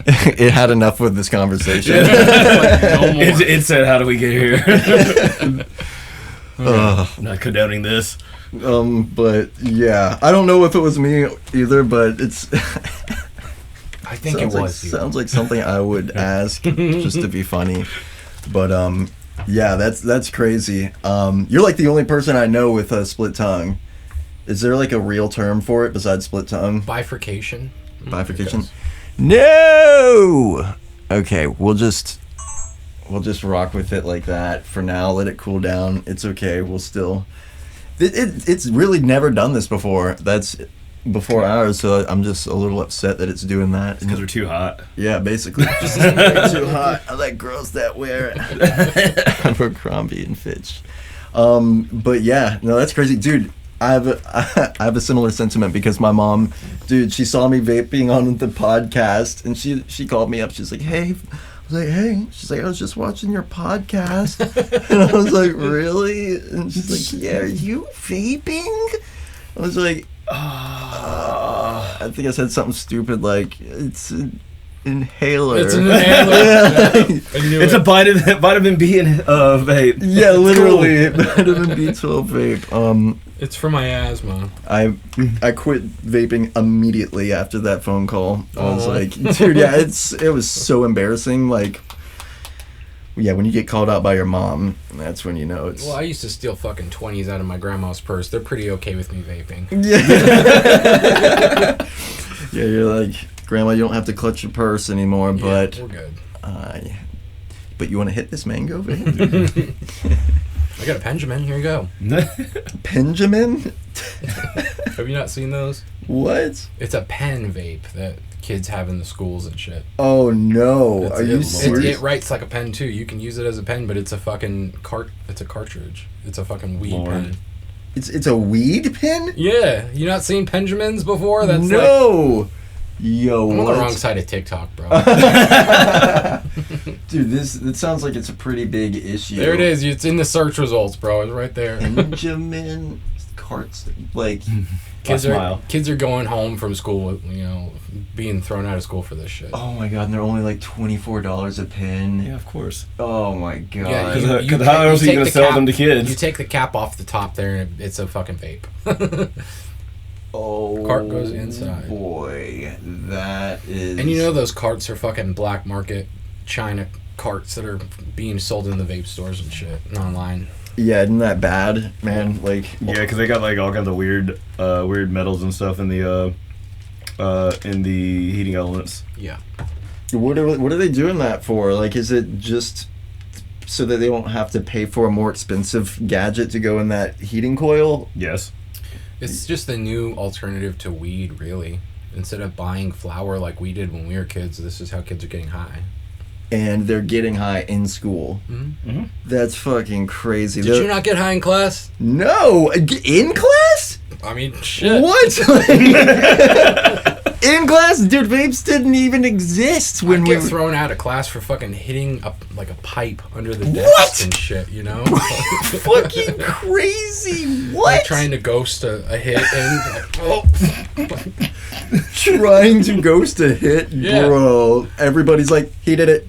It had enough with this conversation. It said, "How do we get here?" I'm not condoning this. But yeah, I don't know if it was me either, but it's. I think it was. Sounds like something I would ask just to be funny, but yeah, that's crazy. You're like the only person I know with a split tongue. Is there like a real term for it besides split tongue? Bifurcation. Bifurcation? No. Okay, we'll just rock with it like that for now. Let it cool down. It's okay. We'll still. It's really never done this before. That's before ours, so I'm just a little upset that it's doing that. Because we're too hot. Yeah, basically. Just way too hot. I like girls that wear it. Abercrombie and Fitch. But yeah, no, that's crazy, dude. I have a similar sentiment because my mom, dude, she saw me vaping on the podcast and she called me up. She's like, "Hey, was like, hey. She's like, I was just watching your podcast. And I was like, really? And she's like, yeah, are you vaping? I was like, I think I said something stupid like, it's an inhaler. It's an inhaler. It's a vitamin B and vape. Yeah, literally. Vitamin B12 vape. It's for my asthma. I quit vaping immediately after that phone call. I was like, dude, yeah, it was so embarrassing. Like, yeah, when you get called out by your mom, that's when you know it's... Well, I used to steal fucking 20s out of my grandma's purse. They're pretty okay with me vaping. Yeah. Yeah, you're like, Grandma, you don't have to clutch your purse anymore, but... we're good. But you want to hit this mango vape? I got a Benjamin. Here you go. Benjamin? Have you not seen those? What? It's a pen vape that kids have in the schools and shit. Oh, no. Are you serious? It writes like a pen, too. You can use it as a pen, but it's a fucking it's a cartridge. It's a fucking weed pen. It's a weed pen? Yeah. You not seen Benjamins before? That's no. Yo, I'm what? on the wrong side of TikTok, bro. Dude, it sounds like it's a pretty big issue. There it is. It's in the search results, bro. It's right there. Benjamin carts, like... Kids are going home from school, being thrown out of school for this shit. Oh my god, and they're only like $24 a pin. Yeah, of course. Oh my god. Yeah, Because how else are you going to sell them to kids? You take the cap off the top there, and it's a fucking vape. Oh, cart goes inside. Boy, that is... And those carts are fucking black market China carts that are being sold in the vape stores and shit and online. Yeah, isn't that bad, man? Like, yeah, because they got like all kinds of weird metals and stuff in the heating elements. Yeah. What are they doing that for? Like, is it just so that they don't have to pay for a more expensive gadget to go in that heating coil? Yes. It's just the new alternative to weed, really. Instead of buying flour like we did when we were kids, this is how kids are getting high. And they're getting high in school. Mm-hmm. That's fucking crazy. Did you not get high in class? No! In class? I mean, shit. What? In class? Dude, vapes didn't even exist when I'd get thrown out of class for fucking hitting a pipe under the desk What? and shit, Fucking crazy. What? Like trying to ghost a hit and Trying to ghost a hit? Yeah. Bro. Everybody's like, he did it.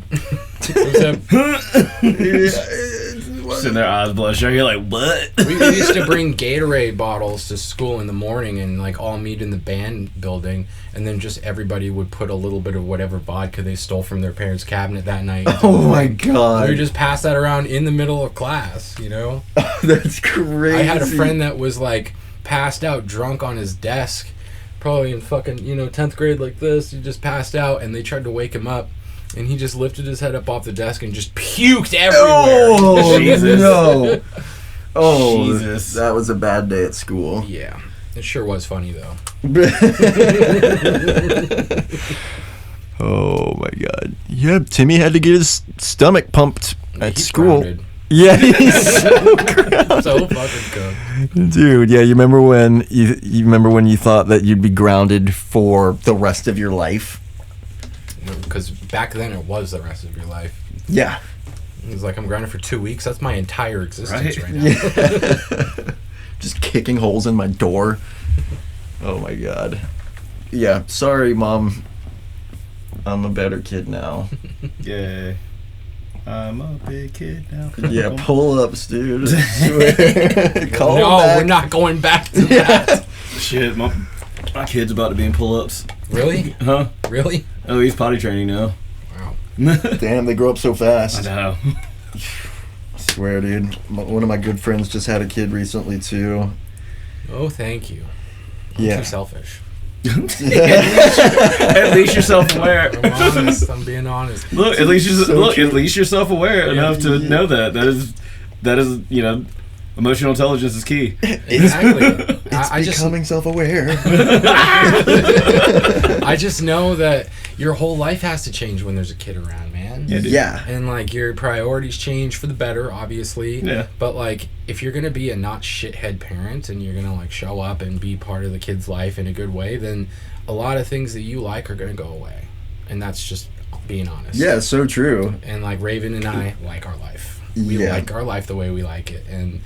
Sitting there, eyes bloodshot. You're like, what? We used to bring Gatorade bottles to school in the morning and like all meet in the band building, and then just everybody would put a little bit of whatever vodka they stole from their parents' cabinet that night. Oh my god. We would just pass that around in the middle of class, Oh, that's crazy. I had a friend that was like passed out drunk on his desk, probably in fucking 10th grade like this. He just passed out and they tried to wake him up. And he just lifted his head up off the desk and just puked everywhere. Oh, Jesus. No. Oh, Jesus. That was a bad day at school. Yeah. It sure was funny, though. Oh, my God. Yeah, Timmy had to get his stomach pumped at He's school. grounded. Yeah, he's so grounded. So fucking good. Dude, yeah, you remember when you thought that you'd be grounded for the rest of your life? Because back then it was the rest of your life. Yeah. It was like, I'm grounded for 2 weeks. That's my entire existence right now. Yeah. Just kicking holes in my door. Oh my god. Yeah, sorry, Mom. I'm a better kid now. Yay. I'm a big kid now. Yeah, pull-ups, dude. I swear. Call No, back. we're not going back to that. Shit, my kid's about to be in pull-ups. Really? Huh? Really? Oh, he's potty training now. Wow. Damn, they grow up so I fast. know. I swear, dude. One of my good friends just had a kid recently, too. Oh, thank you. I'm Yeah. too selfish. At least you're self-aware. I'm honest. I'm being honest. Look, at least true. at least you're self-aware enough to know that. That is emotional intelligence is key. Exactly. I just Becoming self-aware. I just know that your whole life has to change when there's a kid around, man. Yeah. And like your priorities change for the better, obviously. Yeah. But like if you're gonna be a not shithead parent and you're gonna like show up and be part of the kid's life in a good way, then a lot of things that you like are gonna go away. And that's just being honest. Yeah, so true. And like Raven and I like our life. We like our life the way we like it, and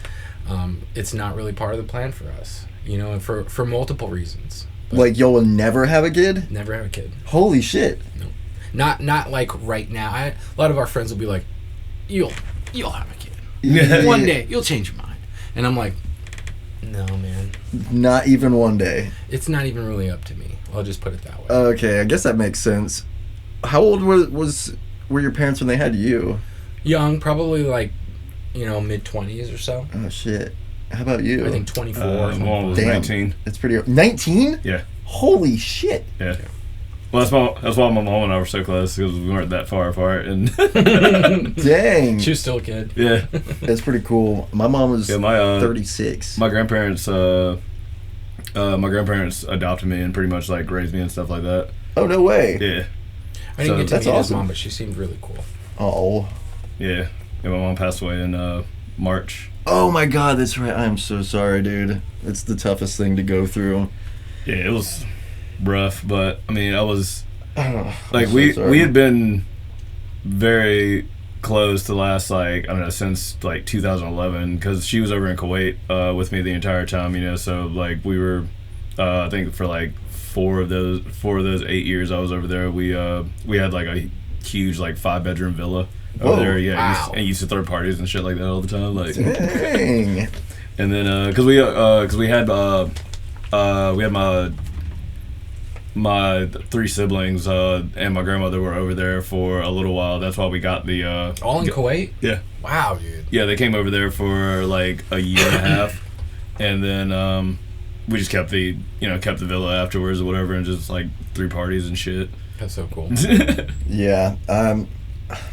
it's not really part of the plan for us, and for multiple reasons. But Like, you'll never have a kid? never have a kid. Holy shit. Not like right now. A lot of our friends will be like, "You'll have a kid Yeah. one day. You'll change your mind." And I'm like, "No, man. Not even one day. It's not even really up to me. I'll just put it that way." Okay, I guess that makes sense. How old were your parents when they had you? Young, probably like, mid-20s or so. Oh shit. How about you? I think 24. My mom was Damn. 19. It's pretty 19? Yeah. Holy shit. Yeah. Well, that's why my mom and I were so close, because we weren't that far apart. And Dang. She was still a kid. yeah, That's pretty cool. My mom was 36. my grandparents adopted me and pretty much like raised me and stuff like that. Oh, no way. Yeah. I didn't get to that's meet his awesome. mom, but she seemed really cool. Oh. Yeah. And my mom passed away in March. Oh my god, that's right. I'm so sorry, dude. It's the toughest thing to go through. Yeah, it was rough, but I mean, I was Oh, like, I'm so we sorry. had been very close to last, like, I don't know, since like 2011, because she was over in Kuwait with me the entire time, so like we were I think for like four of those 8 years I was over there, we had like a huge like 5-bedroom villa over Whoa. there. Yeah. Wow. And used to throw parties and shit like that all the time, like. Dang. And then because we had my 3 siblings and my grandmother were over there for a little while. That's why we got the All in Kuwait? yeah. Wow, dude. Yeah, they came over there for like a year and a half, and then we just kept the villa afterwards or whatever, and just like threw parties and shit. That's so cool. Yeah.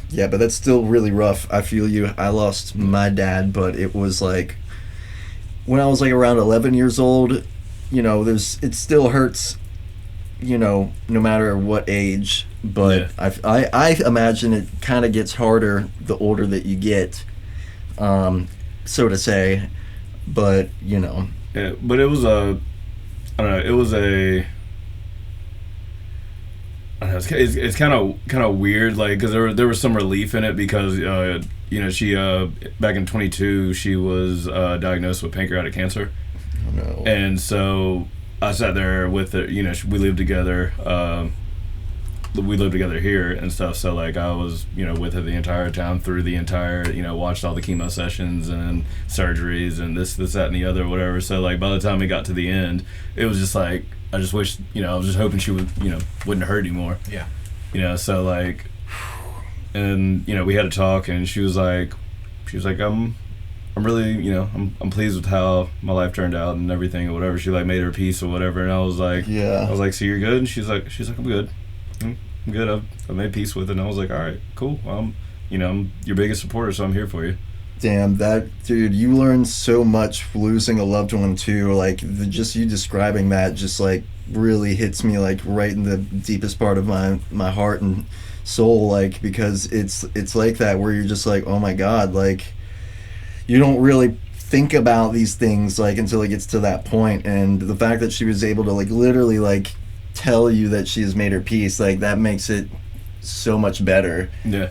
Yeah, but that's still really rough. I feel you. I lost my dad, but it was like when I was like around 11 years old, it still hurts, no matter what age, but Yeah. I imagine it kind of gets harder the older that you get, so to say, but Yeah, but it was I don't know. It was I don't know. It's kind of weird, like, because there was some relief in it, because she back in 22 she was diagnosed with pancreatic cancer, oh no. and so I sat there with her. We lived together. We lived together here and stuff. So like I was with her the entire time, through the entire watched all the chemo sessions and surgeries and this that and the other, whatever. So like by the time we got to the end, it was just like I just wished I was just hoping she would wouldn't hurt anymore. Yeah. So like, and we had a talk, and she was like I'm really I'm pleased with how my life turned out and everything or whatever. She like made her peace or whatever, and I was like, Yeah. so you're good? And she's like I'm good. I'm good. I've made peace with it. And I was like, all right, cool. I'm your biggest supporter, so I'm here for you. Damn, that dude, you learn so much losing a loved one too. Like just you describing that just like really hits me like right in the deepest part of my heart and soul, like, because it's like that where you're just like, oh my god, like you don't really think about these things like until it gets to that point, and the fact that she was able to like literally like tell you that she has made her peace, like that makes it so much better. Yeah.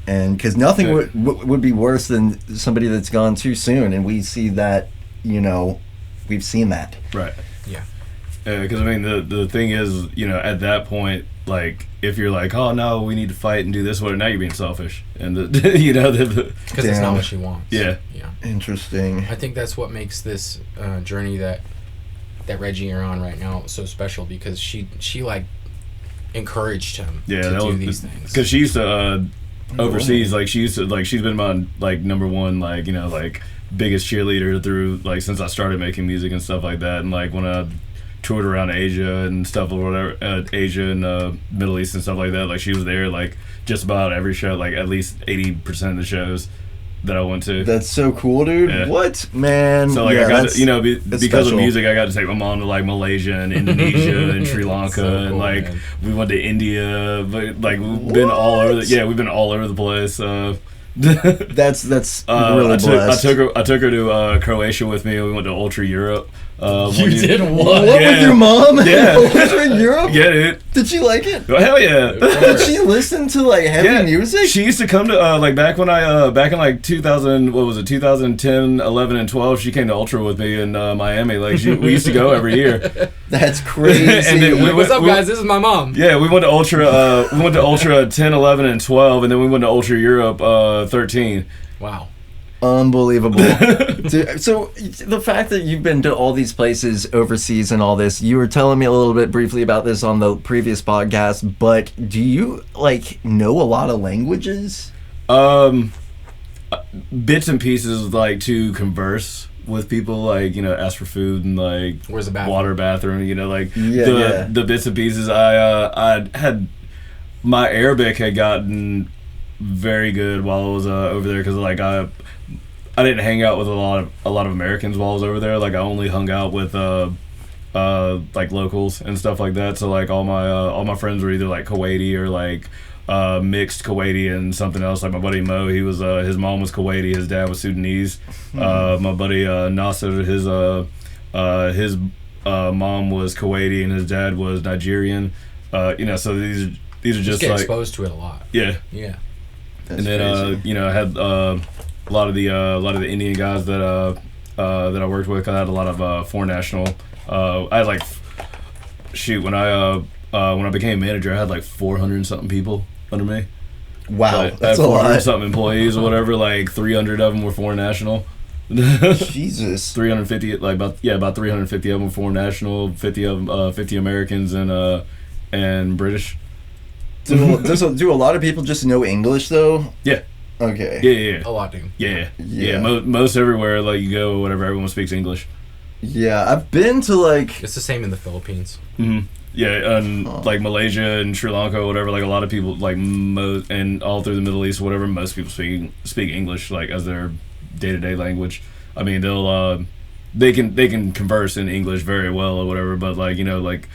And because nothing would be worse than somebody that's gone too soon, and we see that, we've seen that. Right. Yeah. Because I mean, the thing is, at that point, like, if you're like, oh no, we need to fight and do this, now you're being selfish, and Because it's not Damn. what she wants. Yeah. Yeah. Interesting. I think that's what makes this journey that Reggie are on right now so special, because she like encouraged him to do these things. Because she used to overseas, like she's been my like number one, like like biggest cheerleader through like since I started making music and stuff like that, and like when I toured around Asia and stuff or whatever, Asia and Middle East and stuff like that, like she was there like just about every show, like at least 80% of the shows that I went to. That's so cool, dude. Yeah. What, man? So like yeah, I got that's- to, that's because special. of music, I got to take my mom to like Malaysia and Indonesia and Sri Lanka, So cool, and like man. we went to India, but like we've been all over. We've been all over the place. That's really blessed. I took her to Croatia with me. We went to Ultra Europe You when did what? What Yeah. with your mom? Yeah. Over in Europe? Yeah, dude. Did she like it? Oh, hell yeah. Did she listen to like heavy music? She used to come to like back when back in like 2000, what was it, 2010, 11, and 12. She came to Ultra with me in Miami. Like we used to go every year. That's crazy. And then What's up, guys? This is my mom. Yeah, we went to Ultra. We went to Ultra 10, 11, and 12, and then we went to Ultra Europe 13. Wow. Unbelievable. Dude, so the fact that you've been to all these places overseas and all this, you were telling me a little bit briefly about this on the previous podcast, but do you like know a lot of languages? Bits and pieces, like to converse with people, like, you know, ask for food and like Where's the bathroom? water, bathroom, you know, like Yeah, the bits and pieces. I had my Arabic had gotten very good while I was over there, because like I didn't hang out with a lot of Americans while I was over there. Like I only hung out with like locals and stuff like that. So like all my friends were either like Kuwaiti or like mixed Kuwaiti and something else. Like my buddy Mo, he was his mom was Kuwaiti, his dad was Sudanese. My buddy Nasser, his mom was Kuwaiti and his dad was Nigerian. You know, so these are just get like exposed to it a lot. yeah. Yeah. that's And then crazy. you know, I had a lot of the Indian guys that I worked with. I had a lot of foreign national. I had like when I became manager, I had like 400 and something people under me. Wow, Like, I that's had a 400 lot. something employees or whatever. Like 300 of them were foreign national. Jesus. 350, like about 350 of them were foreign national. 50 Americans and British. Do a lot of people just know English though? Yeah. Okay. Yeah. A lot, dude. Yeah. Most everywhere like you go or whatever, everyone speaks English. Yeah, I've been to like It's the same in the Philippines. Mm-hmm. Yeah, and like Malaysia and Sri Lanka or whatever, like a lot of people like and all through the Middle East or whatever, most people speak English like as their day-to-day language. I mean, they can converse in English very well or whatever, but like, you know, like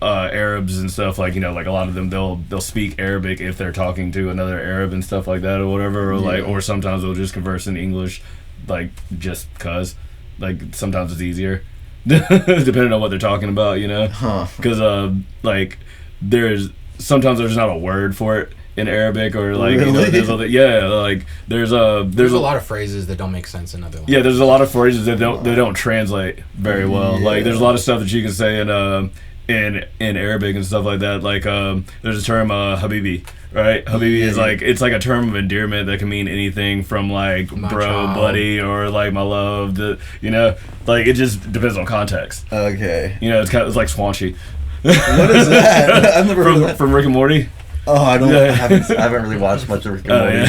Arabs and stuff, like, you know, like a lot of them they'll speak Arabic if they're talking to another Arab and stuff like that or whatever, or like, or sometimes they'll just converse in English, like just cause, like sometimes it's easier. Depending on what they're talking about, you know, because like sometimes there's not a word for it in Arabic, or like you know, there's a lot of phrases that don't make sense in other languages. Yeah, there's a lot of phrases that don't translate very well. Like there's a lot of stuff that you can say in Arabic and stuff like that. Like there's a term habibi, right? Habibi is like, it's like a term of endearment that can mean anything from like My bro, child. buddy, or like my love. You know, like it just depends on context. okay. You know, it's like squanchy. What is that? I've never heard of that. From Rick and Morty. Oh, I don't. Yeah. I haven't really watched much of Rick and Oh Morty. yeah.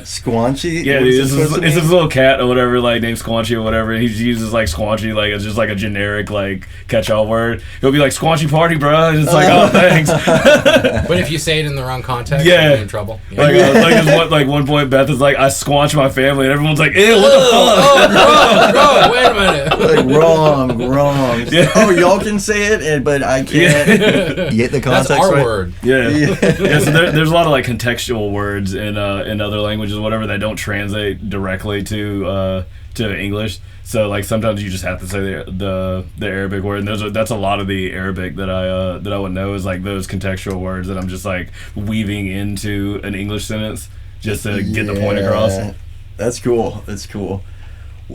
Squanchy. Yeah, What dude, is it supposed to it's mean? this little cat or whatever, like named Squanchy or whatever. He uses like Squanchy, like it's just like a generic like catch-all word. He'll be like Squanchy party, bro. And it's like, oh, thanks. But if you say it in the wrong context, Yeah. you're in trouble. Yeah. Like one point, Beth is like, I squanch my family, and everyone's like, ew, what the fuck? Bro, wait a minute. Like wrong. Yeah. Oh, y'all can say it, but I can't. You get the context That's our right? word. Yeah. Yeah. Yeah, so there's a lot of like contextual words in other languages, whatever, that don't translate directly to English. So like sometimes you just have to say the Arabic word, and that's a lot of the Arabic that I would know, is like those contextual words that I'm just like weaving into an English sentence just to get the point across. That's cool.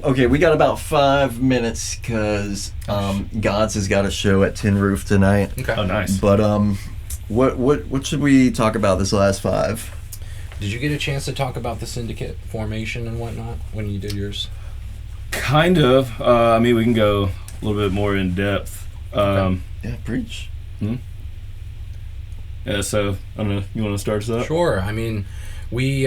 Okay, we got about 5 minutes because Gods has got a show at Tin Roof tonight. Okay. Oh, nice. But what should we talk about this last 5? Did you get a chance to talk about the Syndicate formation and whatnot when you did yours? Kind of. I mean, we can go a little bit more in depth. Yeah, preach. Yeah, so I don't know. You want to start us up? Sure. I mean, we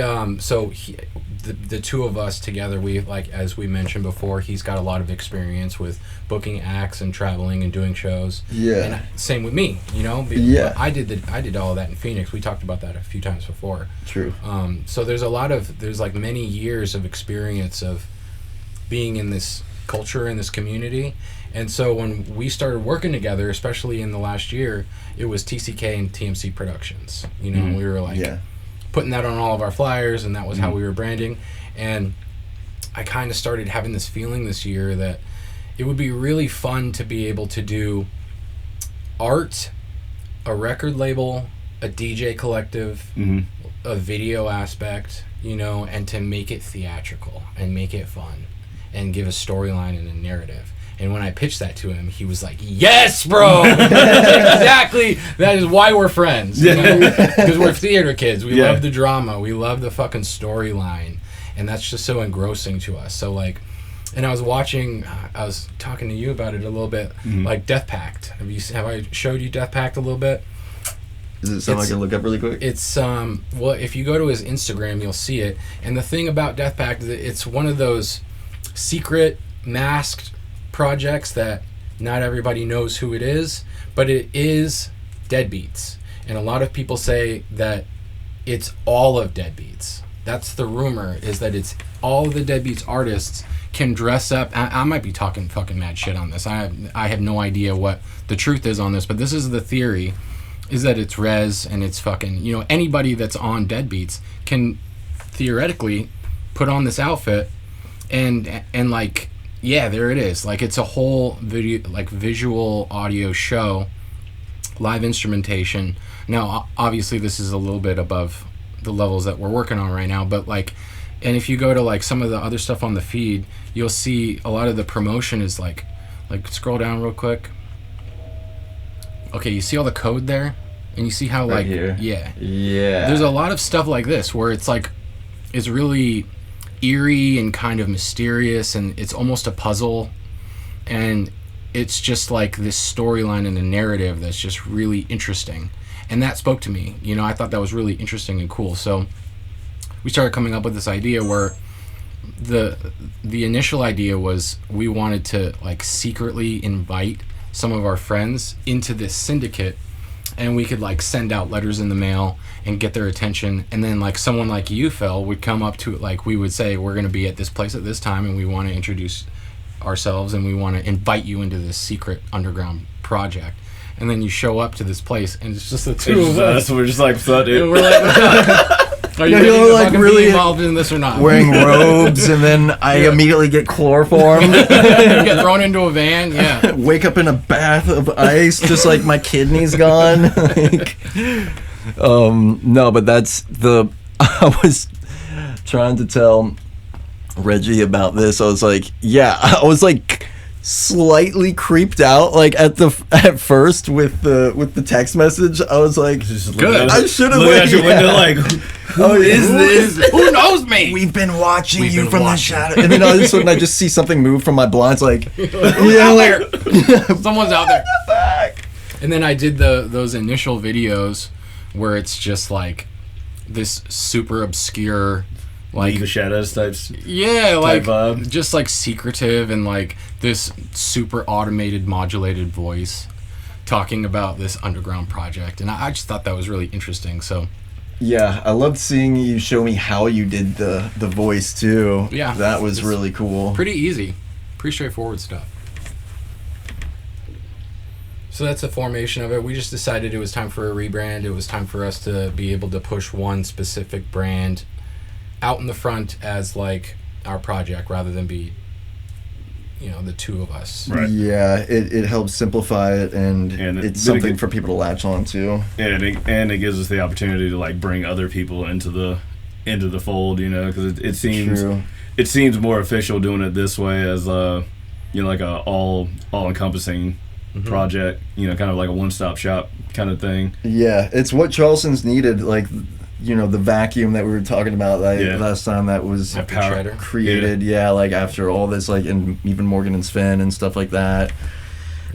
the two of us together, we, like, as we mentioned before, he's got a lot of experience with booking acts and traveling and doing shows. Yeah. And same with me, you know. Yeah. I did all of that in Phoenix. We talked about that a few times before. True. So there's like many years of experience of being in this culture, in this community. And so when we started working together, especially in the last year, it was TCK and TMC Productions. You know, we were like putting that on all of our flyers, and that was how we were branding. And I kind of started having this feeling this year that it would be really fun to be able to do art, a record label, a DJ collective, a video aspect, you know, and to make it theatrical and make it fun and give a storyline and a narrative. And when I pitched that to him, he was like, yes, bro! Exactly! That is why we're friends. You know? Because we're theater kids. We love the drama. We love the fucking storyline. And that's just so engrossing to us. So, like, and I was talking to you about it a little bit, like Death Pact. Have I showed you Death Pact a little bit? Is it something I can look up really quick? It's, well, if you go to his Instagram, you'll see it. And the thing about Death Pact is that it's one of those secret, masked projects that not everybody knows who it is, but it is Deadbeats. And a lot of people say that it's all of Deadbeats. That's the rumor, is that it's all of the Deadbeats artists can dress up. I might be talking fucking mad shit on this. I have no idea what the truth is on this, but this is the theory, is that it's Rez and it's fucking, you know, anybody that's on Deadbeats can theoretically put on this outfit and like, yeah, there it is. Like, it's a whole video, like visual audio show, live instrumentation. Now, obviously, this is a little bit above the levels that we're working on right now, but like, and if you go to like some of the other stuff on the feed, you'll see a lot of the promotion is like scroll down real quick. Okay, you see all the code there, and you see how Right like here. yeah, Yeah. there's a lot of stuff like this where it's like, it's really eerie and kind of mysterious, and it's almost a puzzle, and it's just like this storyline and a narrative that's just really interesting, and that spoke to me. You know, I thought that was really interesting and cool. So we started coming up with this idea where the initial idea was we wanted to like secretly invite some of our friends into this syndicate, and we could like send out letters in the mail and get their attention, and then like someone like you, Phil, would come up to it, like we would say, we're going to be at this place at this time, and we want to introduce ourselves, and we want to invite you into this secret underground project. And then you show up to this place, and it's just the two of us. We're just like, what's up, dude? And we're like, are you Yeah, ready you're to like fucking really be involved in this or not? wearing robes, and then I immediately get chloroformed. You get thrown into a van, yeah. Wake up in a bath of ice, just like my kidney's gone. Like, no, but that's I was trying to tell Reggie about this. I was like, yeah, I was like slightly creeped out, like at first with the text message. I was like, Good. I should have Look at your window like, who is this? Who knows me? We've been watching We've you been from the watching. shadow. And then all of a sudden I just see something move from my blinds, like, yeah, like, Someone's out there. And then I did those initial videos where it's just like this super obscure, like, League of Shadows types. yeah, like vibe. just like secretive, and like this super automated modulated voice talking about this underground project. And I just thought that was really interesting. So yeah, I loved seeing you show me how you did the voice too. Yeah. That was It's really cool. pretty easy, pretty straightforward stuff. So that's the formation of it. We just decided it was time for a rebrand. It was time for us to be able to push one specific brand out in the front as like our project, rather than be, you know, the two of us. Right. Yeah, it helps simplify it, and it's something for people to latch on to. And it gives us the opportunity to like bring other people into the fold, you know, because it seems True. it seems more official doing it this way, as you know, like a all encompassing project, you know, kind of like a one-stop shop kind of thing. Yeah, it's what Charleston's needed, like, you know, the vacuum that we were talking about last time that was After Shredder. created, like after all this, like, and even Morgan and Sven and stuff like that.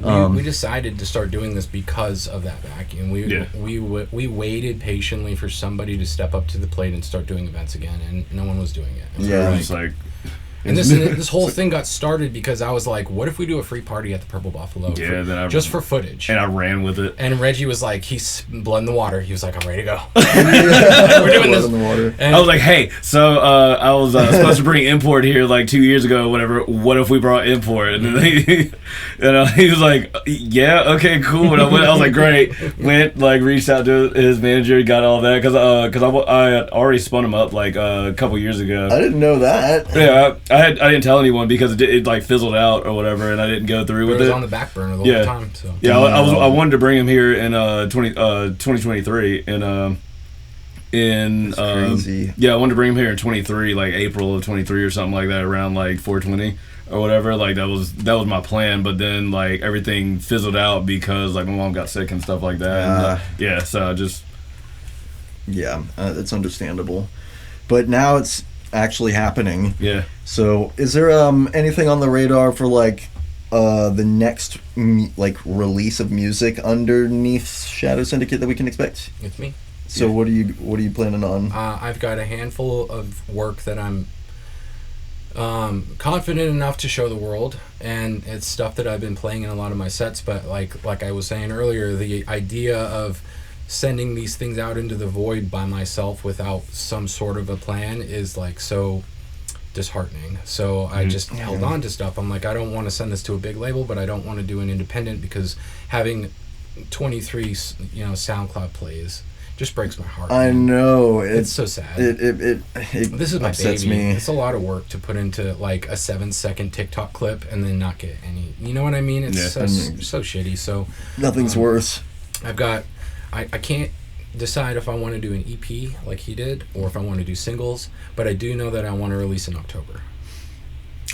We decided to start doing this because of that vacuum. Yeah. We waited patiently for somebody to step up to the plate and start doing events again, and no one was doing it. And Yeah. we're It's like, and this whole thing got started because I was like, what if we do a free party at the Purple Buffalo just for footage? and I ran with it. And Reggie was like, he's blood in the water. He was like, I'm ready to go. We're doing this. In the water. And I was like, hey, so I was supposed to bring import here like 2 years ago or whatever. What if we brought import? And then he was like, yeah, okay, cool. And I was like, great. Went, like, reached out to his manager, got all that, because I had already spun him up like a couple years ago. I didn't know that. Yeah, I didn't tell anyone because it like fizzled out or whatever, and I didn't go through with it it. was on the back burner the whole time. So I wanted to bring him here in 2023 and crazy. I wanted to bring him here in 23, like April of 23 or something like that, around like 420 or whatever. Like that was my plan, but then like everything fizzled out because like my mom got sick and stuff like that. And, so I just that's understandable. But now it's actually happening. Yeah. So, is there anything on the radar for like the next like release of music underneath Shadow Syndicate that we can expect? It's me. So what are you planning on? I've got a handful of work that I'm confident enough to show the world, and it's stuff that I've been playing in a lot of my sets. But like I was saying earlier, the idea of sending these things out into the void by myself without some sort of a plan is like so disheartening. So I just held on to stuff. I'm like, I don't want to send this to a big label, but I don't want to do an independent, because having 23 SoundCloud plays just breaks my heart. I know, it's so sad. It this is my upsets baby. me. It's a lot of work to put into like a 7-second TikTok clip and then not get any. You know what I mean? It's so shitty. So nothing's worse. I've got. I can't decide if I want to do an EP like he did or if I want to do singles, but I do know that I want to release in October.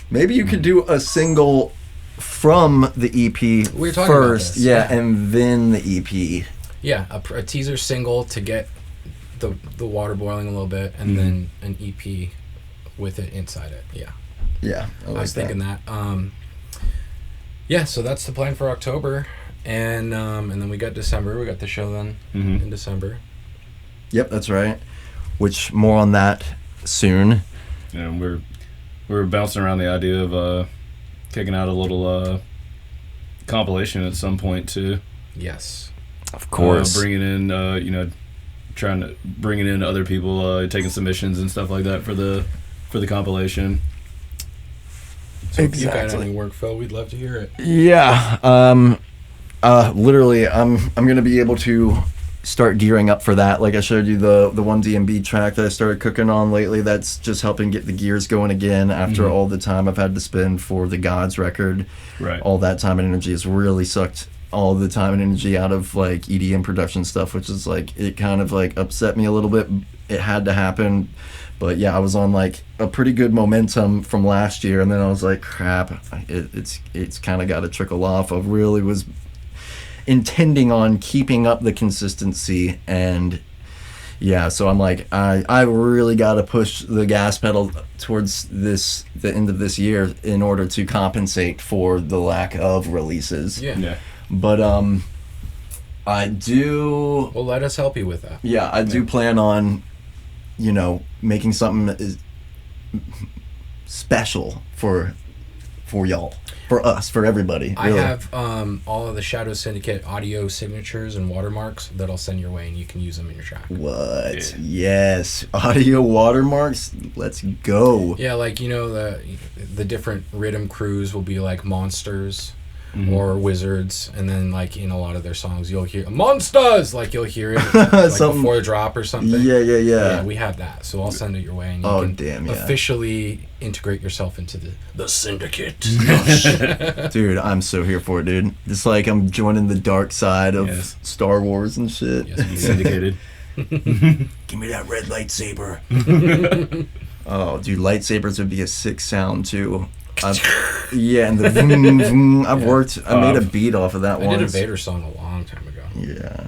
Maybe you could do a single from the EP we were talking first, about this. And then the EP. Yeah, a teaser single to get the water boiling a little bit, and then an EP with it inside it. Yeah, I was thinking that. So that's the plan for October. And then we got December. We got the show then in December. Yep, that's right. Which more on that soon. Yeah, we're bouncing around the idea of kicking out a little compilation at some point too. Yes, of course. Bringing in trying to bringing in other people, taking submissions and stuff like that for the compilation. So if you got any work, Phil, we'd love to hear it. Yeah. Literally, I'm gonna be able to start gearing up for that. Like I showed you the one DMB track that I started cooking on lately. That's just helping get the gears going again after all the time I've had to spend for the Gods record. Right. All that time and energy has really sucked all the time and energy out of like EDM production stuff, which is like, it kind of like upset me a little bit. It had to happen. But yeah, I was on like a pretty good momentum from last year, and then I was like, crap, it's kind of got to trickle off. I really was intending on keeping up the consistency, and so I'm like, I really got to push the gas pedal towards the end of this year in order to compensate for the lack of releases. But I do. Well, let us help you with that. Yeah, I do plan on, making something that is special for y'all. For us, for everybody. Really. I have all of the Shadow Syndicate audio signatures and watermarks that I'll send your way, and you can use them in your track. What? Yeah. Yes. Audio watermarks? Let's go. Yeah, like, the different rhythm crews will be like monsters or wizards, and then like in a lot of their songs you'll hear monsters, like you'll hear it like before the drop or something. Yeah, we have that, so I'll send it your way, and you can officially integrate yourself into the Syndicate. Dude, I'm so here for it, dude. It's like I'm joining the dark side of Star Wars and shit. Yes, Syndicated. Give me that red lightsaber. Oh, dude, lightsabers would be a sick sound too. And the vroom, vroom. I made a beat off of that one. I did a Vader song a long time ago. Yeah.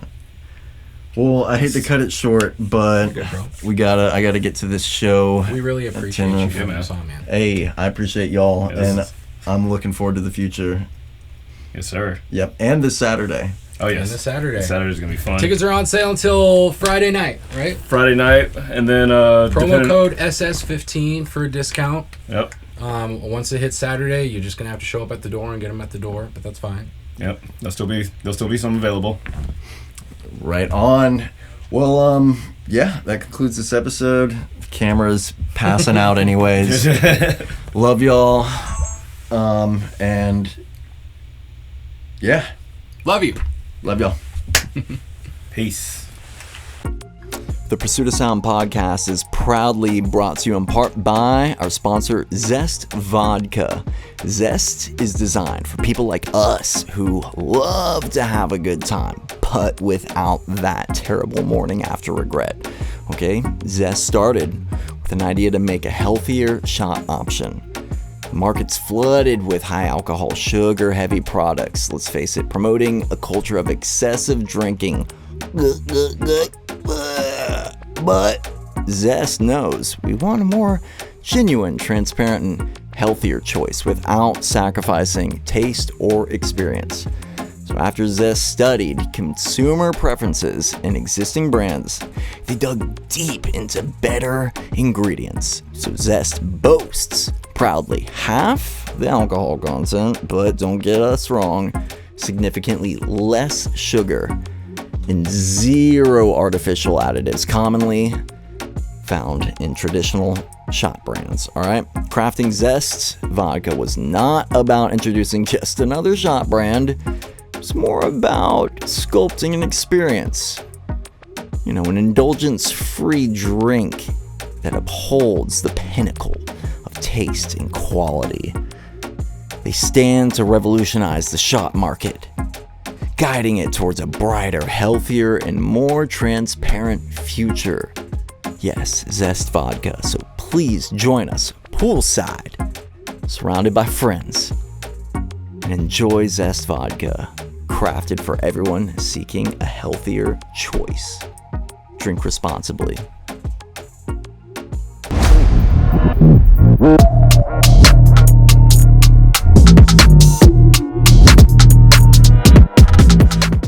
Well, I hate to cut it short, but I gotta get to this show. We really appreciate you coming on, man. Hey, I appreciate y'all, and I'm looking forward to the future. Yes, sir. Yep, and this Saturday. Oh, yes. And this Saturday. Saturday's gonna be fun. Tickets are on sale until Friday night, right? Friday night, and then promo code SS15 for a discount. Yep. Once it hits Saturday, you're just gonna have to show up at the door and get them at the door, but that's fine. Yep. There'll still be some available. Right on. Well, that concludes this episode. The camera's passing out anyways. Love y'all. And love you. Love y'all. Peace. The Pursuit of Sound podcast is proudly brought to you in part by our sponsor, Zest Vodka. Zest is designed for people like us who love to have a good time, but without that terrible morning after regret. Okay, Zest started with an idea to make a healthier shot option. The market's flooded with high alcohol, sugar heavy products, let's face it, promoting a culture of excessive drinking. But Zest knows we want a more genuine, transparent, and healthier choice without sacrificing taste or experience. So after Zest studied consumer preferences and existing brands, they dug deep into better ingredients. So Zest boasts proudly half the alcohol content, but don't get us wrong, significantly less sugar and zero artificial additives commonly found in traditional shot brands. All right, crafting Zest Vodka was not about introducing just another shot brand. It's more about sculpting an experience. You know, an indulgence-free drink that upholds the pinnacle of taste and quality. They stand to revolutionize the shot market, guiding it towards a brighter, healthier, and more transparent future. Yes, Zest Vodka. So please join us poolside, surrounded by friends, and enjoy Zest Vodka, crafted for everyone seeking a healthier choice. Drink responsibly.